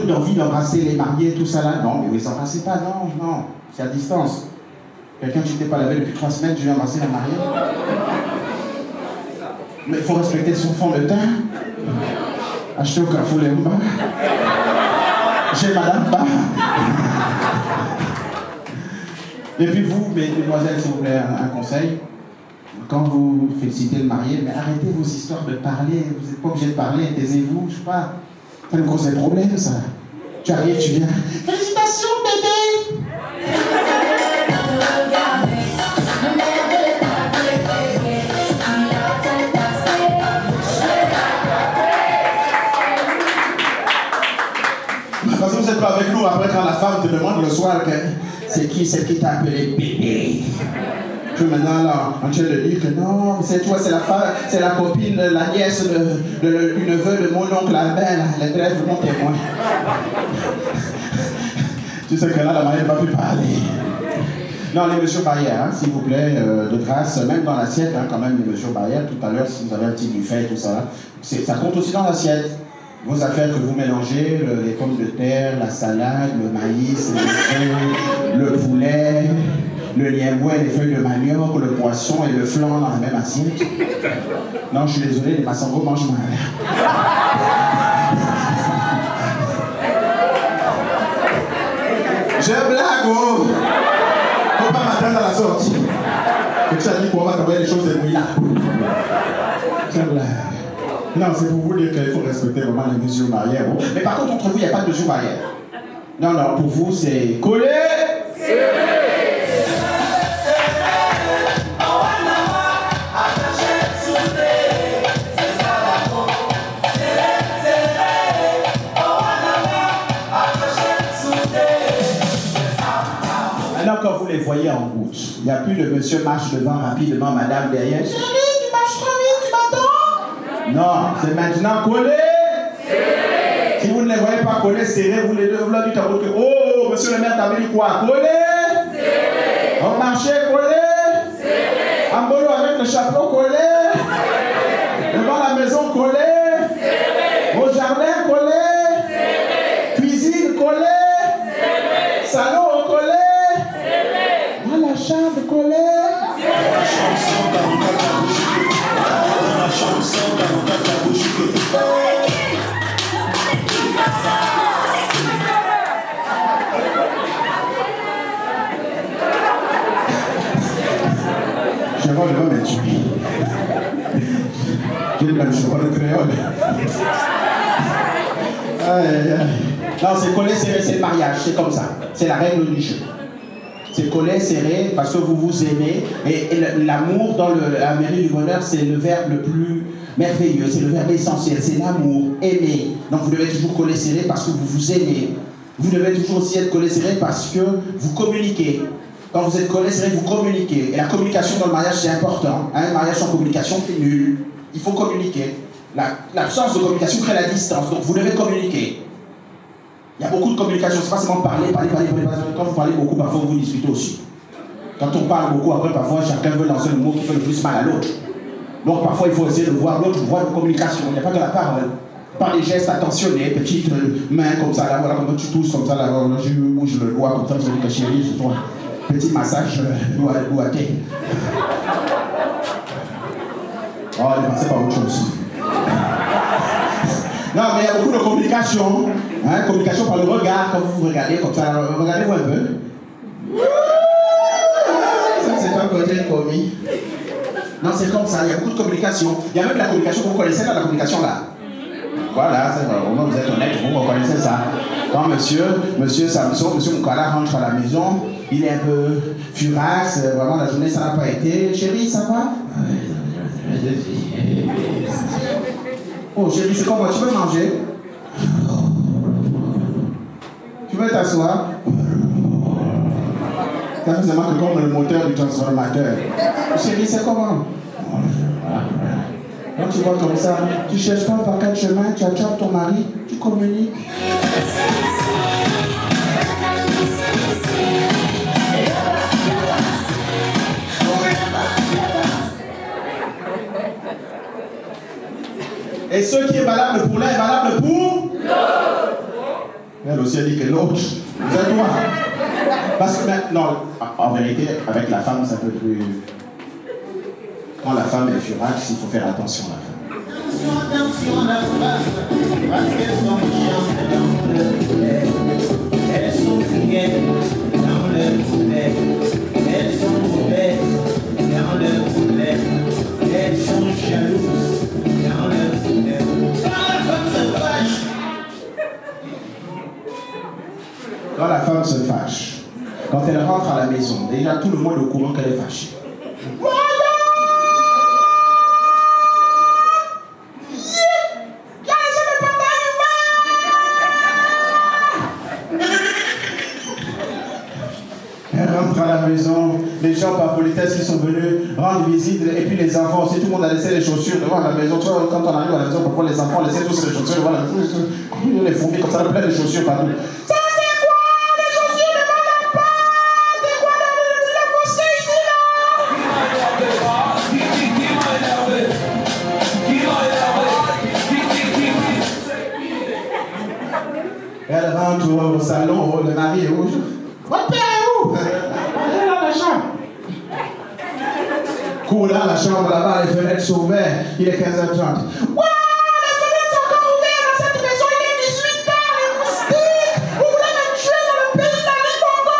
Speaker 8: l'envie d'embrasser les mariés, tout ça là. Non, mais vous les embrassez pas, non, c'est à distance. Quelqu'un qui ne t'es pas lavé depuis 3 semaines, tu viens embrasser la mariée. Mais il faut respecter son fond de teint. Acheter au Carrefour les Mba. J'ai Madame Ba. Et puis vous, mesdemoiselles, s'il vous plaît, un conseil. Quand vous félicitez le marié, mais arrêtez vos histoires de parler. Vous n'êtes pas obligé de parler, taisez-vous, je sais pas. Ça me cause des problèmes, ça. Tu arrives, tu viens. Félicitations, bébé! Parce que vous n'êtes pas avec nous après quand la femme te demande le soir que c'est qui t'a appelé bébé. Que maintenant là, on vient de dire que non, c'est toi, c'est la femme, c'est la copine, la nièce du neveu de mon oncle Albert, les brefs, mon témoin. Tu sais que là, la mariée ne va plus parler. Non, les mesures barrières, hein, s'il vous plaît, de grâce, même dans l'assiette, hein, quand même, les mesures barrières, tout à l'heure, si vous avez un petit buffet, tout ça, ça compte aussi dans l'assiette. Vos affaires que vous mélangez, les pommes de terre, la salade, le maïs, le poulet, le liemboué, les feuilles de manioc, le poisson et le flan dans la même assiette. Non, je suis désolé, les massangos mangent mal. Je blague, oh! Faut pas m'attendre à la sortie. Et ça dit pour moi t'envoyer les choses de mouillard. Je blague. Non, c'est pour vous dire qu'il faut respecter vraiment les mesures barrières. Bon. Mais par contre, entre vous, il n'y a pas de mesures barrières. Non, pour vous, c'est coller. Maintenant, quand vous les voyez en route, il n'y a plus de monsieur marche devant rapidement, madame derrière. Chérie, tu marches trop vite, tu m'attends? Non, c'est maintenant collé. Si vous ne les voyez pas collés, serrés, vous les deux, vous leur dites à votre que, oh, monsieur le maire, t'avais dit quoi? Collé. On marchait collé. En bolo avec le chapeau collé. Devant la maison collé. créole va me tuer. J'ai de la le créole. Non, c'est collet serré, c'est le mariage, c'est comme ça. C'est la règle du jeu. C'est collet serré parce que vous vous aimez. Et l'amour dans la mairie du bonheur, c'est le verbe le plus merveilleux, c'est le verbe essentiel, c'est l'amour, aimer. Donc vous devez toujours coller serré parce que vous vous aimez. Vous devez toujours aussi être collé serré parce que vous communiquez. Quand vous êtes collé serré, vous communiquez. Et la communication dans le mariage, c'est important. Un mariage sans communication, c'est nul. Il faut communiquer. L'absence de communication crée la distance. Donc vous devez communiquer. Il y a beaucoup de communication. C'est pas seulement parler. Quand vous parlez beaucoup, parfois vous discutez aussi. Quand on parle beaucoup, après, parfois, chacun veut lancer le mot qui fait le plus mal à l'autre. Donc parfois, il faut essayer de voir l'autre voie de communication. Il n'y a pas que la parole. Par des gestes attentionnés, petites mains comme ça, là, voilà, comme tu tousses comme ça, là, je bouge le doigt comme ça, je dis que chérie, c'est toi. Petit massage doigté. Oh, on est passé par autre chose. Non, mais il y a beaucoup de communication. Hein, communication par le regard, quand vous regardez comme ça, regardez-vous un peu. Ça, c'est pas côté commis. Non, c'est comme ça, il y a beaucoup de communication. Il y a même la communication que vous connaissez dans la communication là. Voilà, c'est vrai, au moins vous êtes honnête, vous reconnaissez ça. Quand monsieur Samson, monsieur Moukala rentre à la maison, il est un peu furax, vraiment la journée ça n'a pas été. Chérie, ça va? Oh chérie, c'est comment? Tu veux manger? Tu veux t'asseoir? Ça fait seulement que comme le moteur du transformateur. Chérie, c'est comment? Quand tu vois comme ça, tu ne cherches pas par quel chemin, tu attrapes ton mari, tu communiques. Et ce qui est valable pour l'un est valable pour l'autre. Elle aussi a dit que l'autre, c'est toi. Parce que non, en vérité, avec la femme, c'est un peu plus. Quand la femme est furax, il faut faire attention à la femme.
Speaker 9: Attention à la femme, parce qu'elles sont chiantes dans le poulet. Elles sont fouguettes dans le poulet. Elles sont mauvaises dans le poulet. Elles sont jalouses dans le poulet.
Speaker 8: Quand la femme se fâche, quand elle rentre à la maison, déjà tout le monde est au courant qu'elle est fâchée. Elle rentre à la maison, les gens par politesse qui sont venus rendre visite, et puis les enfants aussi, tout le monde a laissé les chaussures devant la maison. Tu vois, quand on arrive à la maison, parfois les enfants laissaient tous les chaussures devant la maison. Les fourmis comme ça, plein de chaussures partout. Ça c'est quoi les chaussures devant la porte? C'est quoi la mosquée ici là? Elle rentre au salon, le mari est rouge. Votre père est où? Elle est dans la chambre. Cours dans la chambre là-bas, les fenêtres sont ouvertes. Il est 15h30. Wow, les fenêtres sont encore ouvertes dans cette maison. Il est 18h, les moustiques. Vous voulez me tuer dans le pays de la Congo?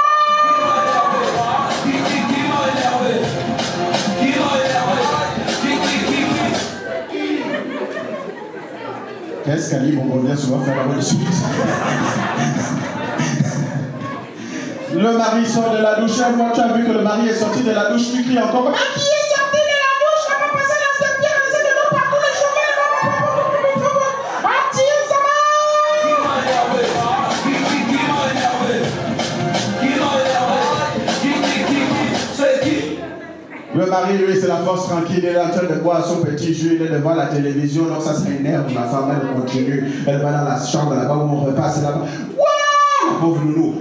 Speaker 8: Qu'est-ce qu'elle dit? Bon, on vient souvent faire la bonne suite. Le mari sort de la douche. Moi, tu as vu que le mari est sorti de la douche. Tu cries encore. Mais qui est sorti de la douche? On va passer la serpillère, laisser de l'eau partout, les cheveux. Attire, ça va. Le mari, lui, c'est la force tranquille. Il est en train de boire son petit jus. Il est devant la télévision. Donc, ça énerve ma femme. Elle continue. Elle va dans la chambre là-bas où on repasse là-bas. Waouh! Pauvre nounou.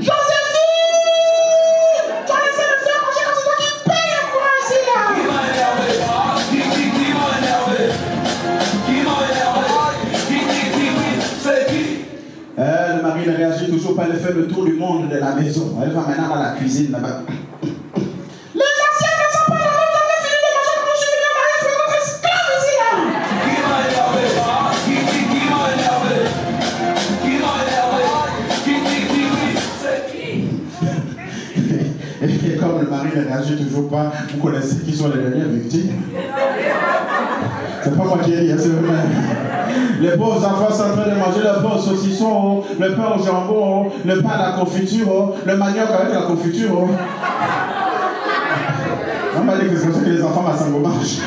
Speaker 8: Le mari ne réagit toujours pas, elle fait le tour du monde de la maison. Elle va maintenant dans la cuisine là-bas. Les anciens ne sont pas là, vous avez fini de manger quand je suis venu au mariage, je suis votre esclave ici là. Et comme le mari ne réagit toujours pas. Vous connaissez qui sont les dernières victimes. C'est pas moi qui ai dit, c'est eux-mêmes. Les pauvres enfants sont en train de manger le pain au saucisson, le pain au jambon, le pain à la confiture, le manioc avec la confiture. On m'a dit que c'est comme ça que les enfants Massango mangent.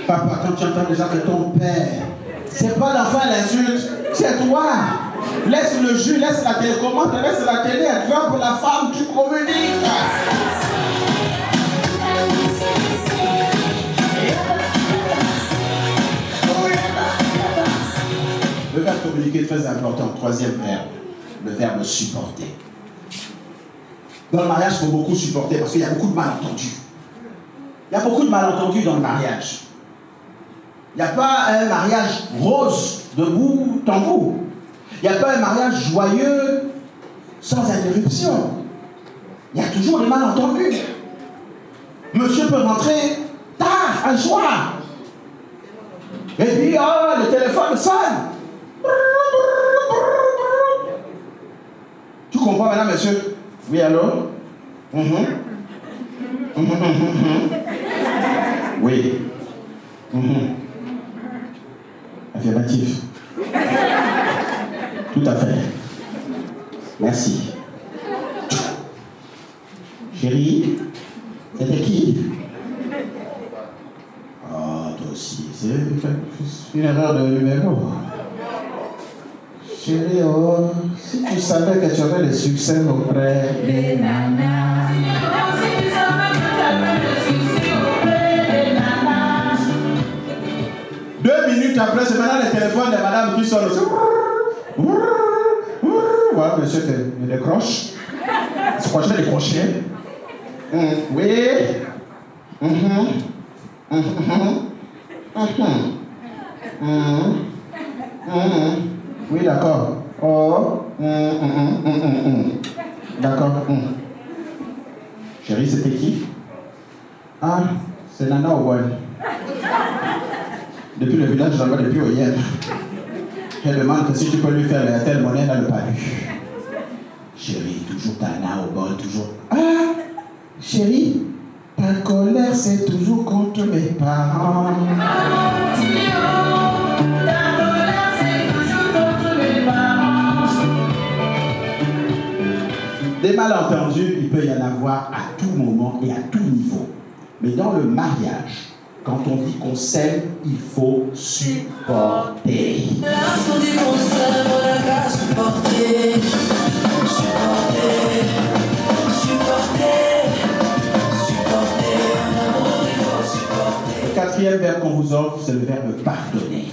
Speaker 8: Papa, quand tu entends déjà que ton père, c'est pas l'enfant à l'insulte, c'est toi. Laisse le jus, laisse la télécommande, laisse la télé, tu vas pour la femme, tu communiques. Le verbe communiquer est très important. Troisième verbe, le verbe supporter. Dans le mariage, il faut beaucoup supporter parce qu'il y a beaucoup de malentendus. Il y a beaucoup de malentendus dans le mariage. Il n'y a pas un mariage rose de bout en bout. Il n'y a pas un mariage joyeux sans interruption. Il y a toujours des malentendus. Monsieur peut rentrer tard, un soir. Et puis, oh, le téléphone sonne. Tu comprends maintenant, monsieur? Oui, allô? Oui. Affirmatif. Tout à fait. Merci. Chérie, c'était qui? Ah, toi aussi. C'est une erreur de numéro. Chérie, oh, si tu savais que tu aurais le succès auprès des nanas. 2 minutes après, c'est maintenant le téléphone de madame qui sonne. Voilà, monsieur qui décroche. C'est quoi, je vais décrocher? Oui. Oui, d'accord. Oh. D'accord. Chérie, c'était qui? Ah, c'est Nana Owen. Depuis le village, j'en vois depuis hier. Elle demande que si tu peux lui faire la telle monnaie, elle n'a pas lu. Chérie, toujours Nana au bol, toujours. Ah, chérie, ta colère, c'est toujours contre mes parents. Des malentendus, il peut y en avoir à tout moment et à tout niveau. Mais dans le mariage, quand on dit qu'on s'aime, il faut supporter.
Speaker 5: Lorsqu'on dit qu'on s'aime, on n'a qu'à supporter.
Speaker 8: Le quatrième verbe qu'on vous offre, c'est le verbe pardonner.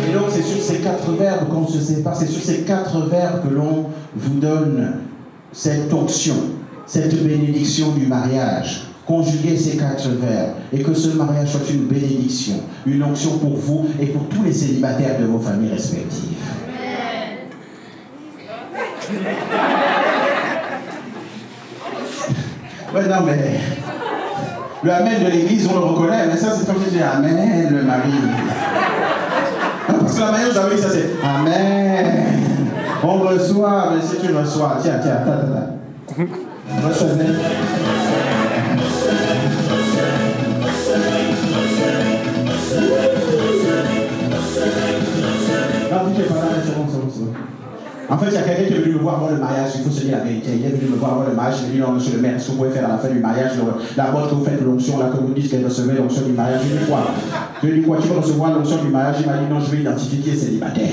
Speaker 8: Et donc c'est sur ces 4 verbes qu'on se sépare, c'est sur ces 4 verbes que l'on vous donne cette onction, cette bénédiction du mariage. Conjuguez ces 4 verbes et que ce mariage soit une bénédiction, une onction pour vous et pour tous les célibataires de vos familles respectives. Ouais, non, mais le Amen de l'église, on le reconnaît, mais ça, c'est comme si je dis Amen, le mari. Non, parce que la manière j'avais dit ça, c'est Amen. On reçoit, mais si tu reçois, tiens, attends. Recevez. Non, tu es pas là, c'est bon. En fait, il y a quelqu'un qui est venu me voir le mariage, il faut se dire la vérité. Il est venu me voir le mariage, il m'a dit non, monsieur le maire, est-ce que vous pouvez faire à la fin du mariage, la boîte que vous faites l'onction, là, que vous dites qu'elle recevait l'onction du mariage, je lui dis quoi? Je lui dis quoi? Tu vas recevoir l'onction du mariage? Il m'a dit non, je vais identifier les célibataires.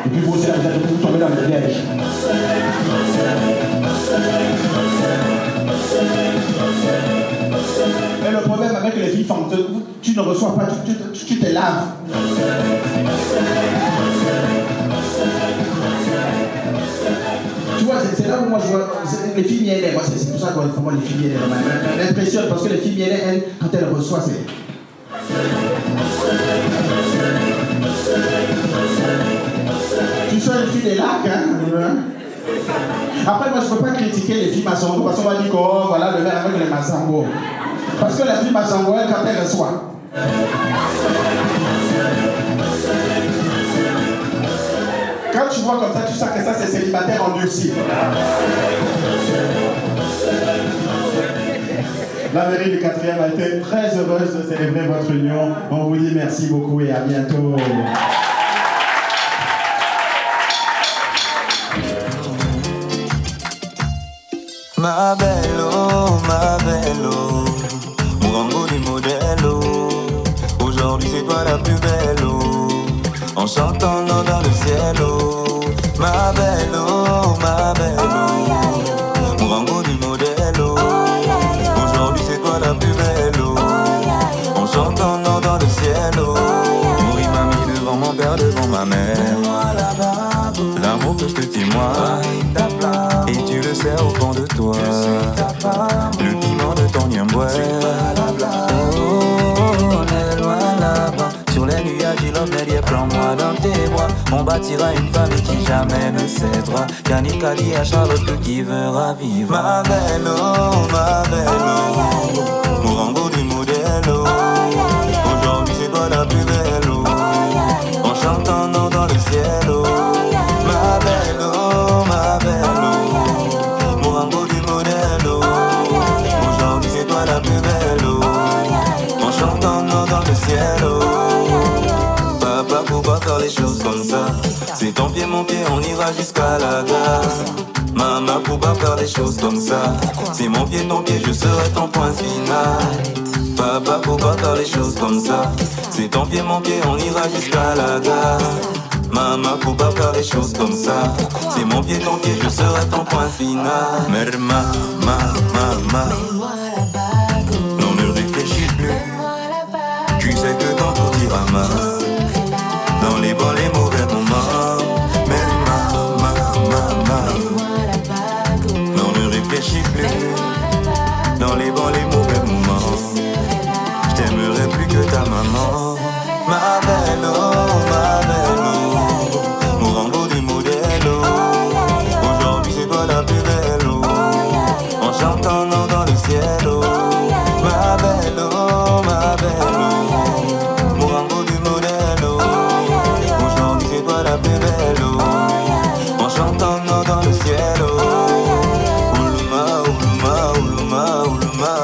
Speaker 8: Et puis vous aussi, là, vous allez vous tomber dans le piège. Mais le problème avec les filles fantômes, tu ne reçois pas, tu te laves. Tu vois, c'est là où moi je vois les filles mielées. Moi, c'est pour ça que moi, les filles mielées m'impressionnent parce que les filles mielées, elles, quand elles reçoivent, Tu sois une fille des lacs, hein? Après, moi, je ne peux pas critiquer les filles Massango parce qu'on va dire que oh, voilà le verre avec les Massango. Parce que la fille Massango, elle, quand elle reçoit. Quand tu vois comme ça, tu sens que ça, c'est célibataire endurci. La mairie du 4e a été très heureuse de célébrer votre union. On vous dit merci beaucoup et à bientôt.
Speaker 10: Ma belle, oh, Mourango du modèle, oh. Aujourd'hui c'est toi la plus belle, oh. En chantant dans le ciel, oh. Ma belle, oh, Mourango du modèle, oh. Aujourd'hui c'est toi la plus belle, oh. En chantant dans le ciel, oh. Nourris mamie devant mon père, devant ma mère. L'amour que je te témoigne, et tu le sais au fond de toi. Le piment de ton yambois. Oh, on est loin là-bas. Sur les nuages, il offre prends-moi dans tes bras. On bâtira une famille qui jamais ne cédera. Yannick a dit à Charlotte qui veut ravivre. Ma belle, oh, Mourango du modèle, oh. Aujourd'hui c'est toi la plus belle, oh. En chantant dans le ciel, oh. Ma belle, oh, Mourango du modèle, oh. Aujourd'hui c'est toi la plus belle, oh. En chantant dans le ciel, oh. Papa, faut pas faire les choses comme ça. C'est ton pied, mon pied, on ira jusqu'à la gare. Maman, faut pas faire les choses comme ça. C'est mon pied, ton pied, je serai ton point final. Papa, faut pas faire les choses comme ça. C'est ton pied, mon pied, on ira jusqu'à la gare. Maman, faut pas faire les choses comme ça. C'est mon pied, ton pied, je serai ton point final. Merma, non ne réfléchis plus. Tu sais que quand tout ira mal, dans les bons, les mauvais moments. Merma, non ne réfléchis plus. Dans les bons, les mauvais moments. Je t'aimerai plus que ta maman. Ma belle, oh, Mourango du modèle, oh. Aujourd'hui c'est toi la plus belle, oh. En chantant dans le ciel, oh. Ma belle, oh, Mourango du modèle, oh. Aujourd'hui c'est toi la plus belle, oh. En chantant dans le ciel, oh. Uluma,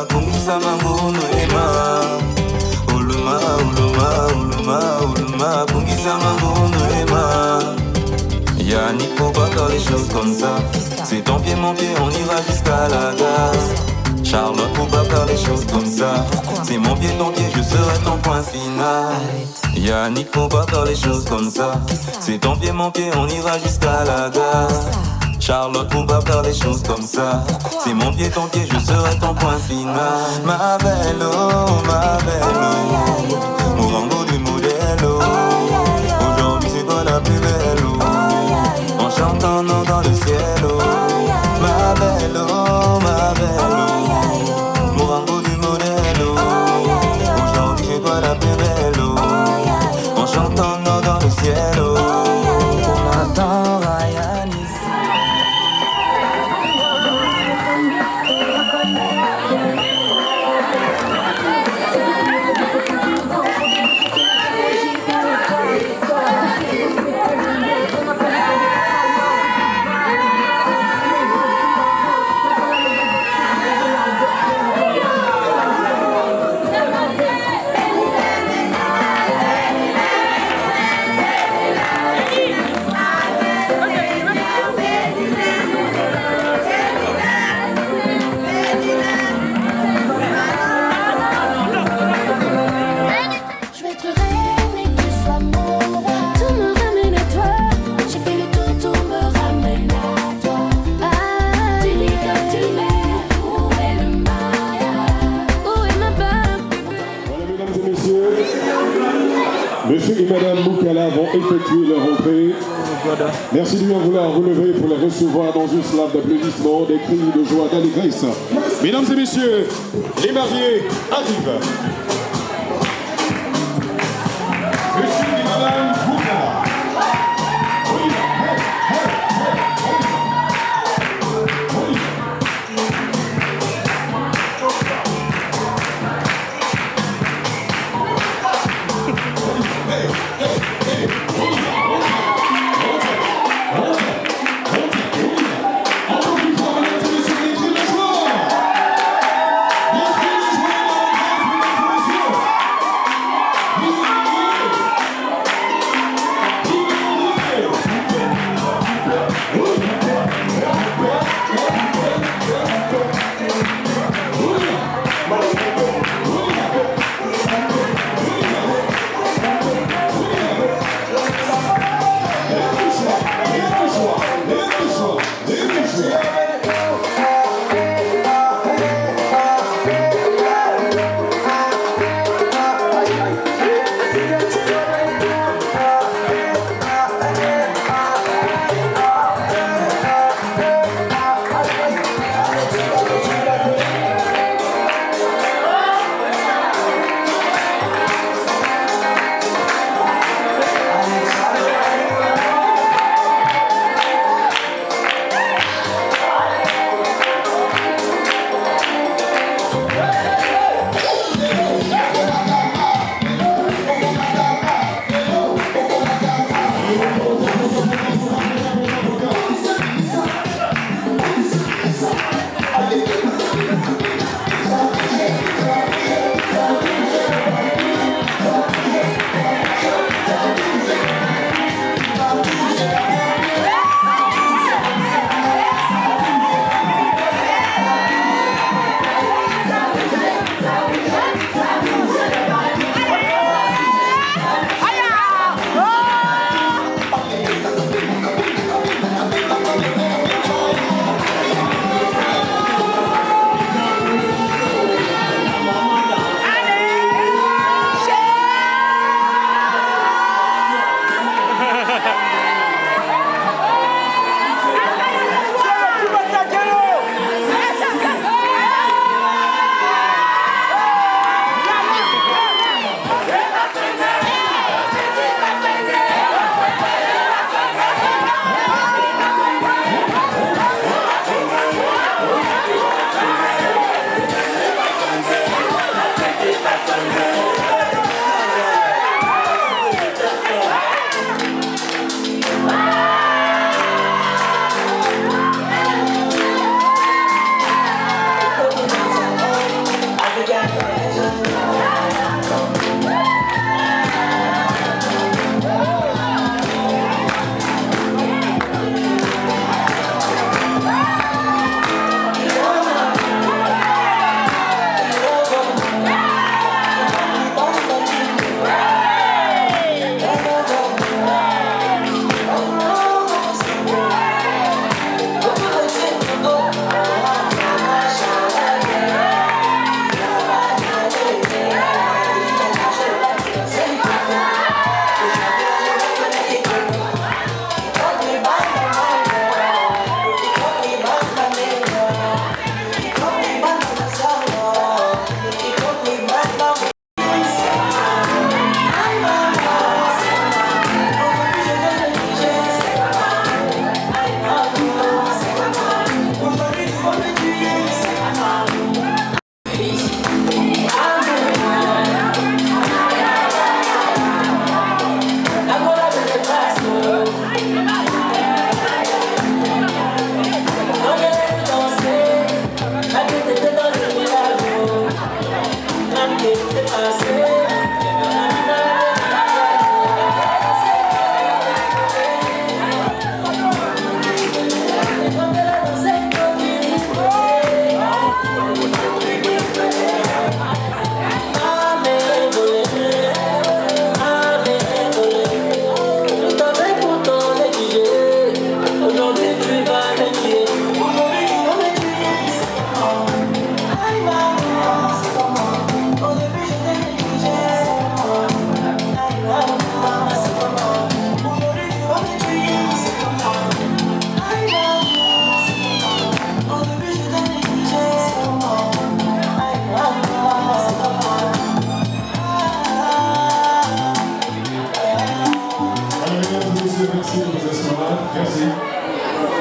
Speaker 10: kumisa mangu noema. Uluma, kungisa mangu noema. Yannick, faut pas faire les choses comme ça. C'est ton pied, mon pied, on ira jusqu'à la gare. Charlotte, faut pas faire les choses comme ça. C'est mon pied, ton pied, je serai ton point final. Yannick, faut pas faire les choses comme ça. C'est ton pied, mon pied, on ira jusqu'à la gare. Charlotte, faut pas faire les choses comme ça. C'est mon pied, ton pied, je serai ton point final. Ma belle, oh, Mourango du modèle, oh. Aujourd'hui c'est toi la plus belle, oh. En chantant dans le ciel, oh. Ma belle, oh, Mourango du modèle, oh. Aujourd'hui c'est toi la plus belle, oh. En chantant dans le ciel, oh. On attend Ryan ici.
Speaker 11: Monsieur et Madame Moukala vont effectuer leur entrée. Merci de bien vouloir relever pour les recevoir dans une slave d'applaudissements, des cris de joie, d'allégresse. Mesdames et messieurs, les mariés arrivent. Madame Boukala.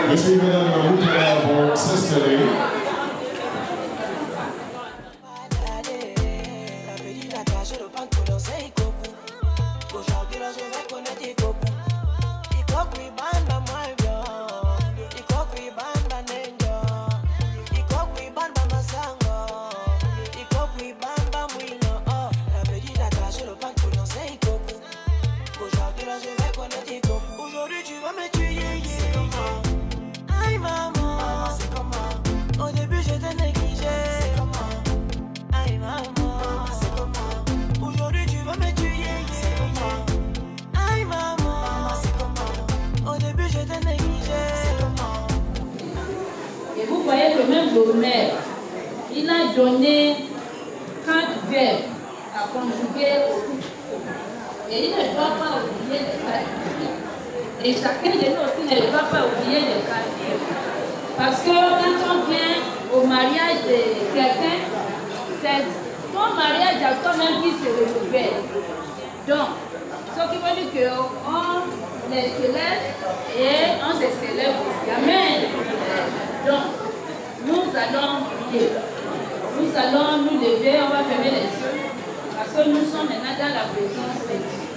Speaker 11: Messieurs et mesdames, nous vont s'installer.
Speaker 5: Aujourd'hui tu vas me tuer, c'est comment? Aïe maman, c'est comment? Au début je t'ai négligé, c'est comment? Aïe maman, c'est comment? Aujourd'hui tu vas me tuer, c'est comment? Aïe maman, c'est comment? Au début je t'ai négligé, c'est comment?
Speaker 12: Et vous voyez que même le maire, il a donné 4 verbes à conjuguer au couple. Et il ne doit pas oublier les qualités. Et chacun de nous aussi ne doit pas oublier les qualités. Parce que quand on vient au mariage de quelqu'un, c'est ton mariage à toi-même qui se renouvelle. Donc, ce qui veut dire qu'on les célèbre et on se célèbre aussi. Amen. Donc, nous allons prier. Nous allons nous lever, on va fermer les yeux. Parce que nous sommes maintenant dans la présence de Dieu.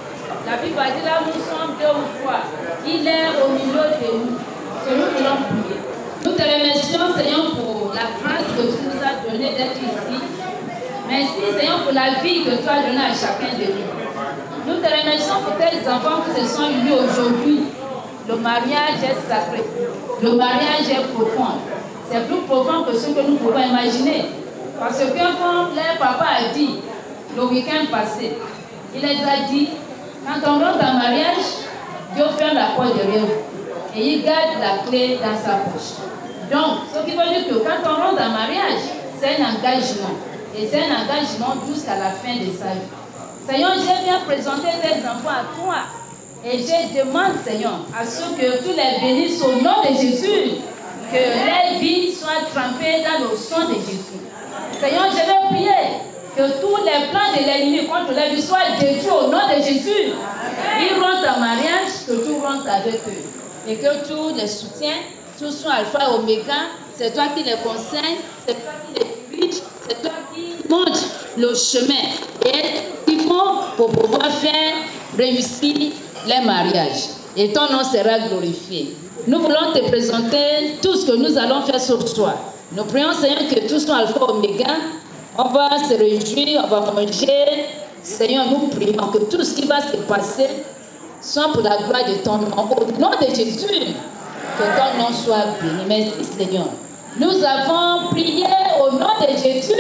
Speaker 12: La Bible a dit là, nous sommes 2 ou 3. Il est au milieu de nous. Que nous voulons prier. Nous te remercions, Seigneur, pour la grâce que tu nous as donnée d'être ici. Merci, Seigneur, pour la vie que tu as donnée à chacun de nous. Nous te remercions pour tes enfants qui se sont unis aujourd'hui. Le mariage est sacré. Le mariage est profond. C'est plus profond que ce que nous pouvons imaginer. Parce que comme leur papa a dit, le week-end passé, il les a dit, quand on rentre en mariage, Dieu ferme la porte derrière vous et il garde la clé dans sa poche. Donc, ce qui veut dire que quand on rentre en mariage, c'est un engagement. Et c'est un engagement jusqu'à la fin de sa vie. Seigneur, je viens présenter tes enfants à toi. Et je demande, Seigneur, à ce que tu les bénisses au nom de Jésus. Que leur vie soit trempée dans le sang de Jésus. Seigneur, je vais prier que tous les plans de l'ennemi contre leur vie soient détruits au nom de Jésus. Ils rentrent en mariage, que tu rentres avec eux. Et que tu les soutiens, tu sois alpha et oméga. C'est toi qui les conseilles, c'est toi qui les diriges, c'est toi qui montres le chemin. Et il faut pour pouvoir faire réussir les mariages. Et ton nom sera glorifié. Nous voulons te présenter tout ce que nous allons faire ce soir. Nous prions, Seigneur, que tout soit alpha et oméga. On va se réjouir, on va manger. Seigneur, nous prions que tout ce qui va se passer soit pour la gloire de ton nom. Au nom de Jésus, que ton nom soit béni. Merci, Seigneur. Nous avons prié au nom de Jésus.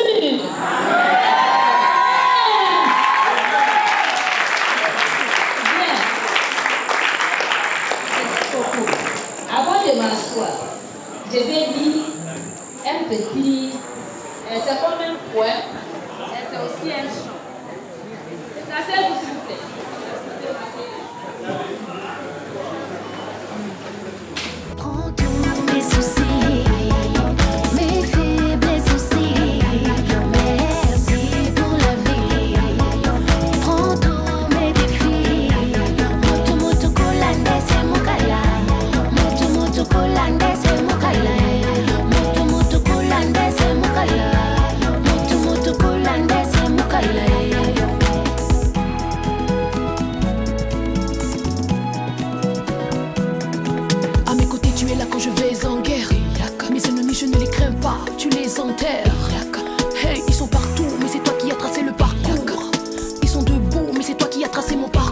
Speaker 12: Avant de m'asseoir, je vais lire un petit, c'est comme un poème, et c'est aussi un chant. Placez-vous s'il vous plaît.
Speaker 13: Prends tous mes soucis, mes faiblesses aussi. Merci pour la vie. Prends tous mes défis. Mutu mutu kulande se mukala. Mutu mutu kulande se mukala. Mutu mutu kulande se mukala. Mutu mutu kulande se mukala.
Speaker 14: À mes côtés, tu es là quand je vais en guerre. Mes ennemis, je ne les crains pas, tu les enterres. Hey, ils sont partout, mais c'est toi qui as tracé le parcours. Ils sont debout, mais c'est toi qui as tracé mon parcours.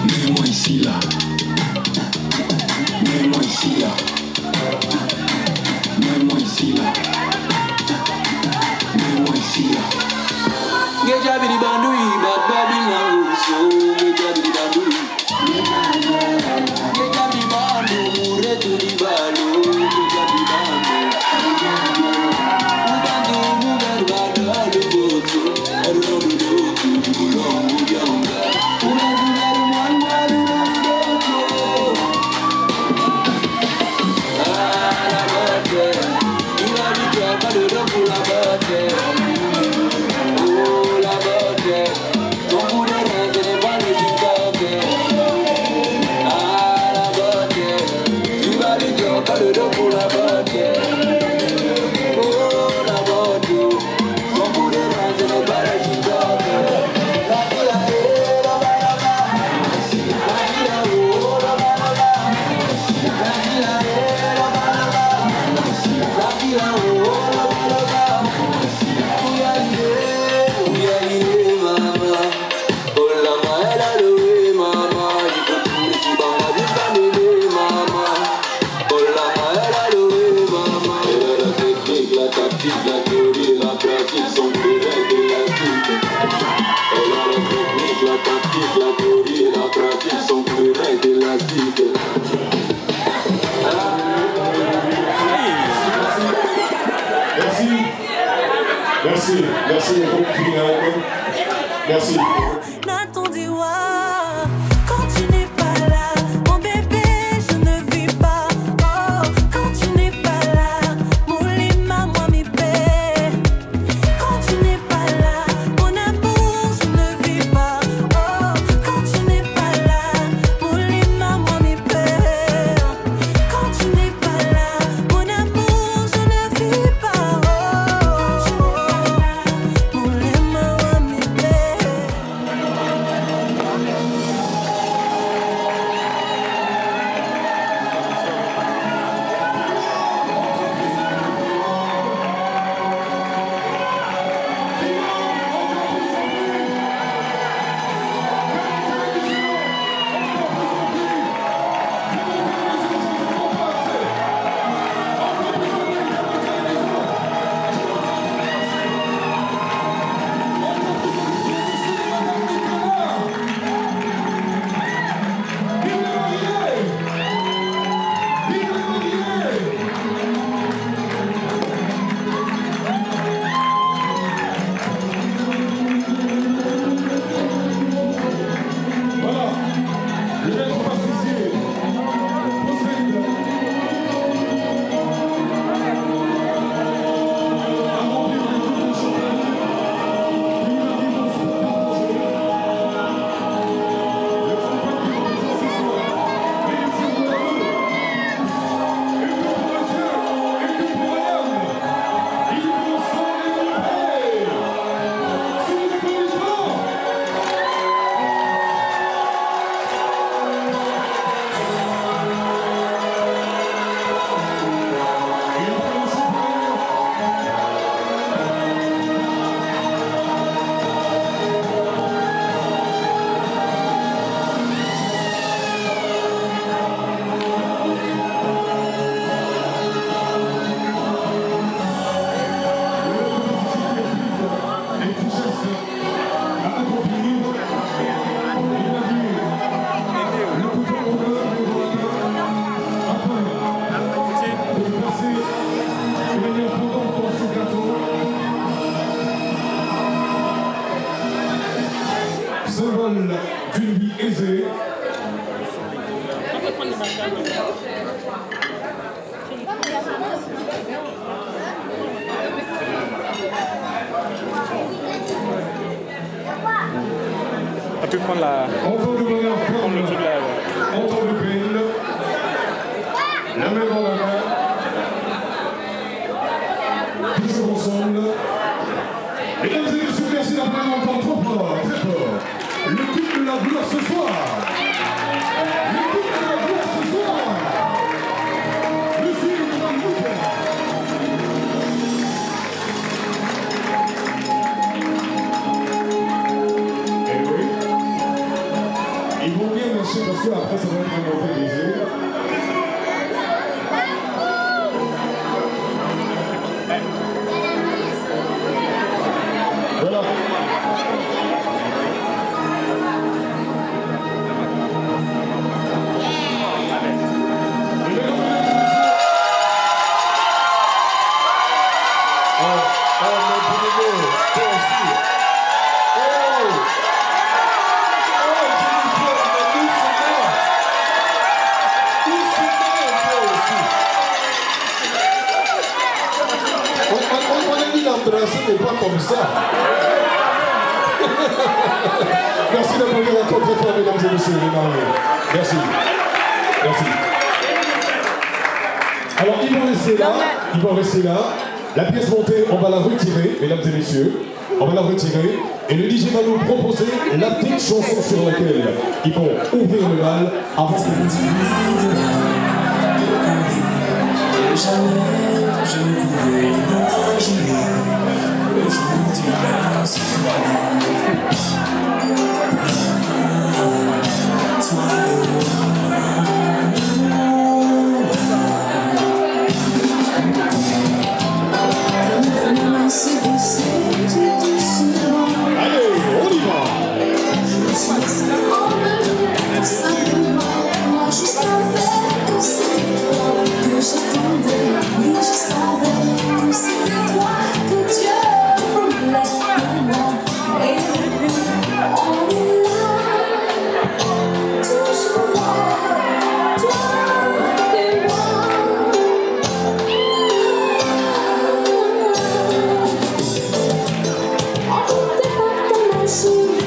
Speaker 15: Mets-moi ici là. Mets-moi ici là. Mets-moi ici là. Mets-moi ici là. Get your biddy bandui, but baby now so get your biddy bandui. Get your biddy bandu, retu di balu, get your biddy bandu. Ubandu mugar badalu botu, arunodu dotu, bulongu yonga.
Speaker 11: Merci, le groupe final. Merci.
Speaker 5: Quand tu n'es pas là, mon bébé, je ne vis pas. Oh, quand tu n'es pas là, mon lima, moi, mi paix. Quand tu n'es pas là, mon amour, je ne vis pas. Oh, quand tu n'es pas là, mon lima, moi, mi paix. Quand tu n'es pas là, mon amour, je ne vis pas. Oh, mon lima, moi, mi paix.
Speaker 11: Symbole d'une vie aisée.
Speaker 16: On peut prendre la...
Speaker 11: On peut devenir
Speaker 16: prendre le truc là.
Speaker 11: On peut le après ça va être un moment baiser. Voilà.
Speaker 16: C'est pas comme ça. Merci d'applaudir encore très fort, mesdames et messieurs. Merci. Merci. Alors, ils vont rester là. Ils vont rester là. La pièce montée, on va la retirer, mesdames et messieurs. On va la retirer. Et le DJ va nous proposer la petite chanson sur laquelle ils vont ouvrir le bal avant de...
Speaker 17: Jamais je ne pouvais imaginer le jour où tu passes toi
Speaker 16: Allez, on y va.
Speaker 17: Je me suis laissé emmener simplement. Moi je savais que c'était toi que j'attendais. Oui, je savais que c'était toi que Dieu voulait pour moi. Et on est là, toujours là, toi et moi. T'es pas ta machine,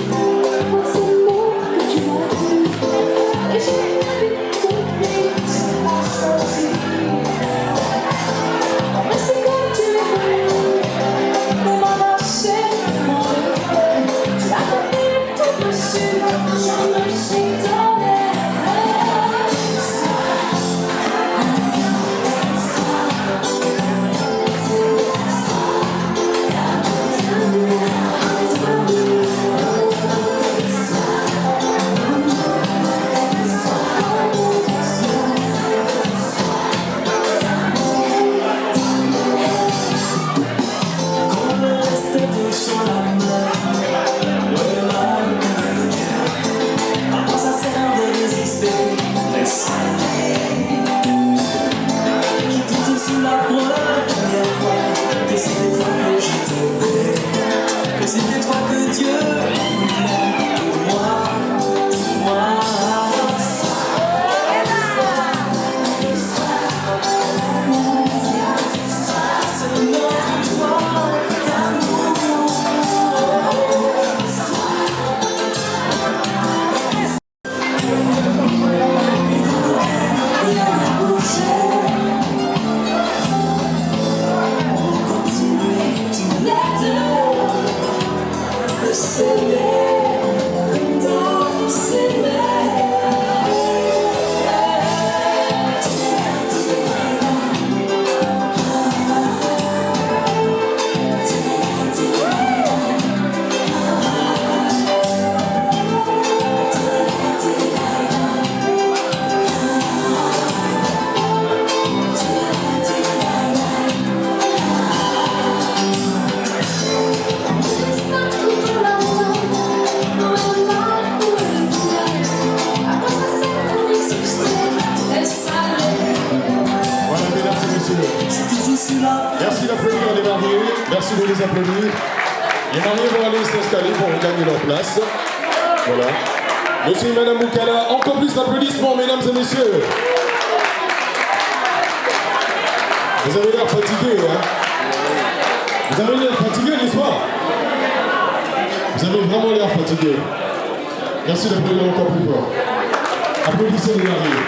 Speaker 17: moi c'est le mot que tu m'as dit. Et j'ai vite compris, j'ai pas choisi. Mais c'est comme tu es venu, pour m'arracher mon regret. Tu as donné tout dessus, je me suis donné. Quand le reste était sur la mer, le mal me guère. À quoi ça sert de résister? Laisse aller. Je te dis sous la première fois que c'était toi que je t'aimais, que c'était toi que Dieu voulait pour moi, pour moi. C'est notre histoire d'amour. Rien n'a bougé. On continue tous les deux de s'aimer, de s'aimer.
Speaker 16: Voilà, mesdames et messieurs. Merci d'applaudir les mariés. Merci de les applaudir. Les mariés vont aller s'installer pour gagner leur place. Voilà. Monsieur et Madame Moukala, encore plus d'applaudissements, mesdames et messieurs. Vous avez l'air fatigué, hein? Vous avez l'air fatigué, n'est-ce pas? Vous avez vraiment l'air fatigué. Merci d'applaudir encore plus fort. Applaudissez les mariés.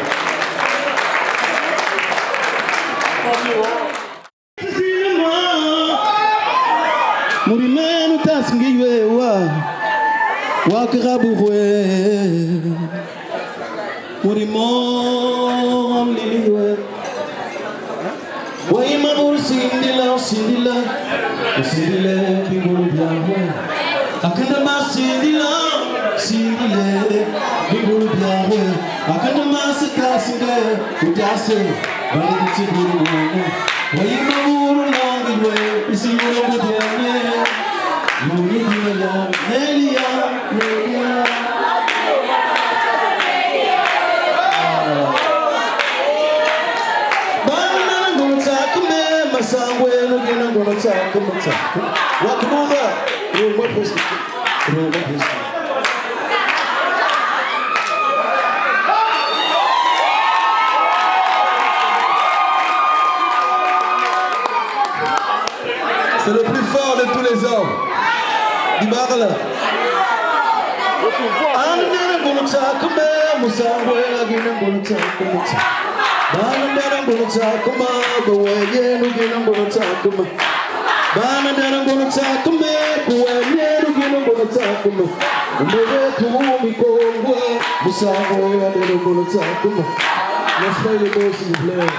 Speaker 18: Murimenu tasngiwe wakarabuwe Murimom liliwe Waima sindila sindila sindile bingulu byawe Akanda masindila sindile bingulu byawe Akanamasa kasinga Udase Baliti Burumana Wayimuru Langwe Isimuru Budene Muni Dimaya Melia Melia Bana Ngona Takume Masangwe Nugina Ngona Takumata Wakamuga Roma Pussy Roma Pussy C'est le plus fort de tous les hommes. Du Barla. Anandana Gunutaka, Musangwe, Agina Gunutaka. Banandana Gunutaka, the way you get on Gunutaka. Banandana Gunutaka, the way you get on Gunutaka. And the way to me go, Musangwe, Agina Gunutaka. Let's play the most in the play.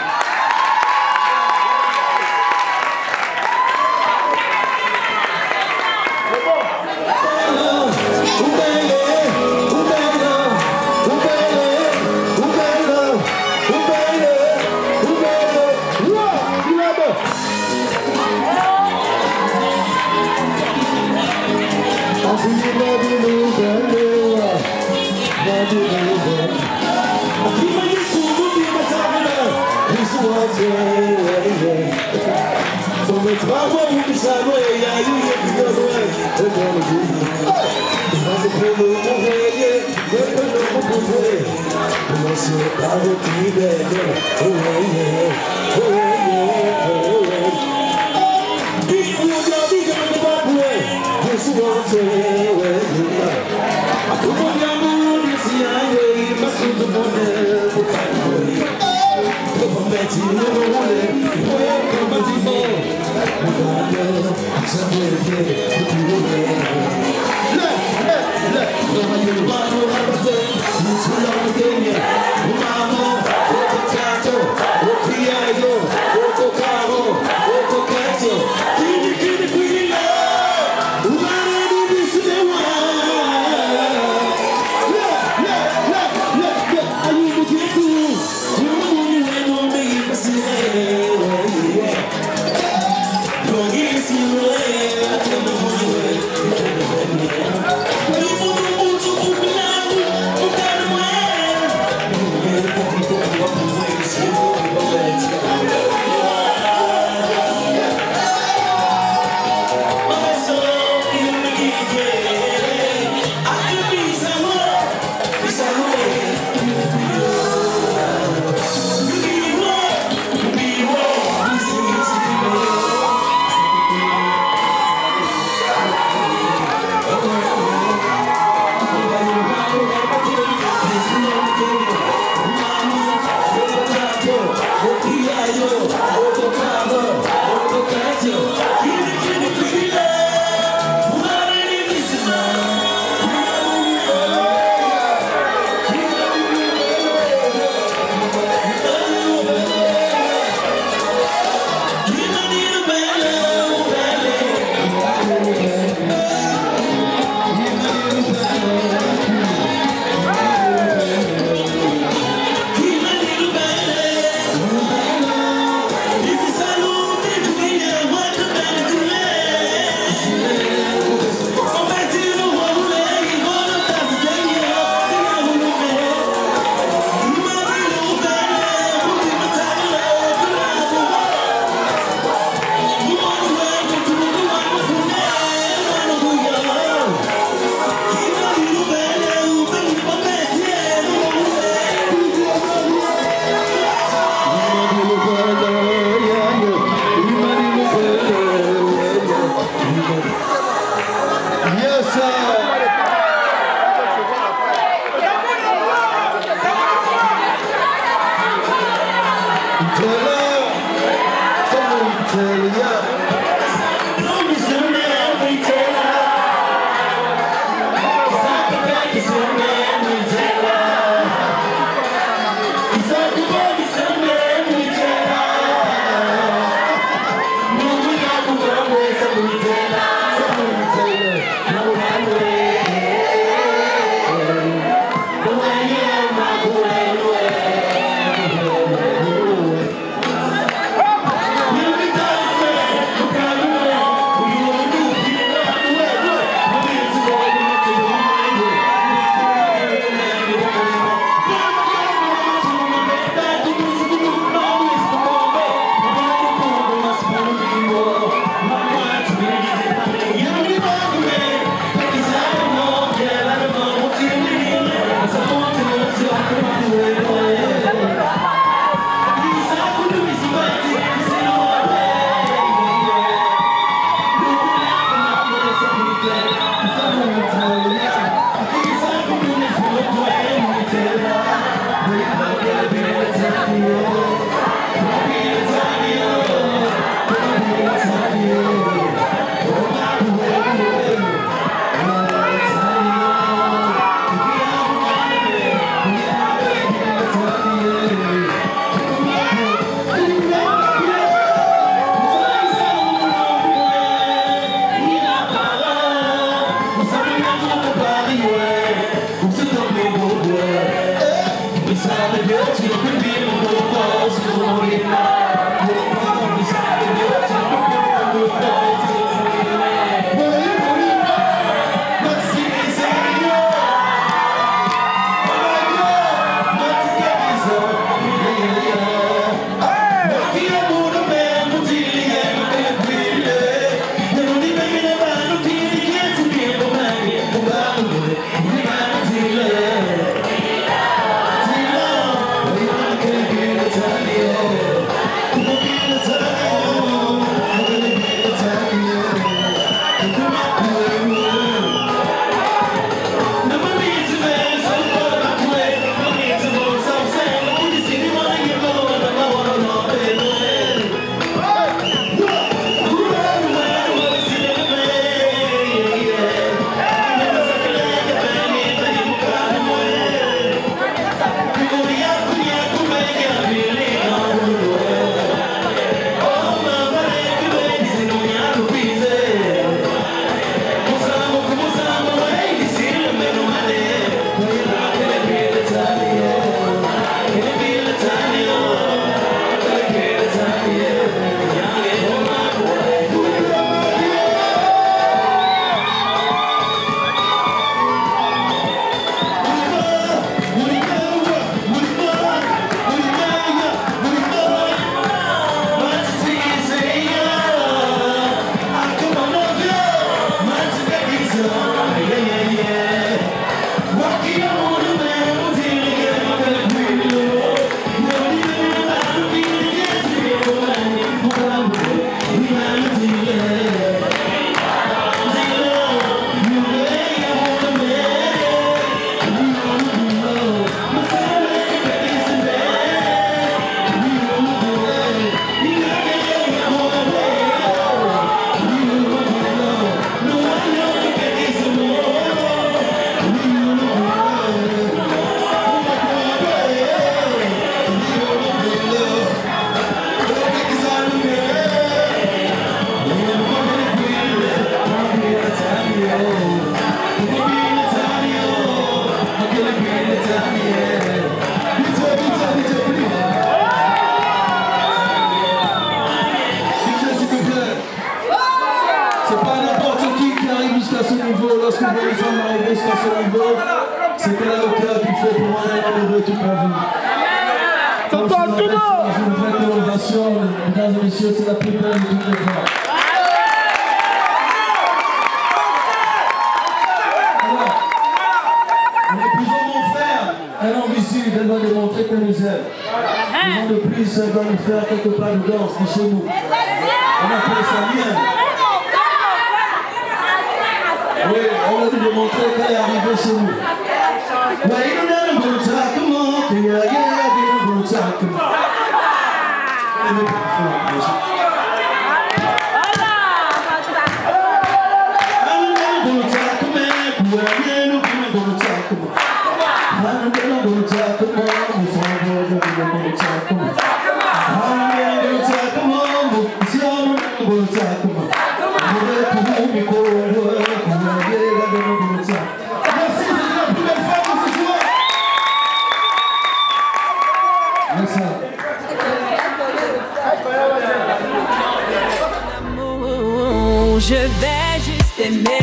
Speaker 18: Away. C'est que là le cœur qu'il faut pour rendre amoureux toute la vie. Une vraie coloration, mesdames et messieurs, c'est la plus belle de toutes les femmes. En épousant mon frère, elle en visite, elle va démontrer qu'elle nous aime. Une fois de plus, elle va nous faire quelque part de danse de chez nous. On appelle ça bien. Oui, on va nous démontrer qu'elle est arrivée chez nous.
Speaker 5: Je vais juste aimer.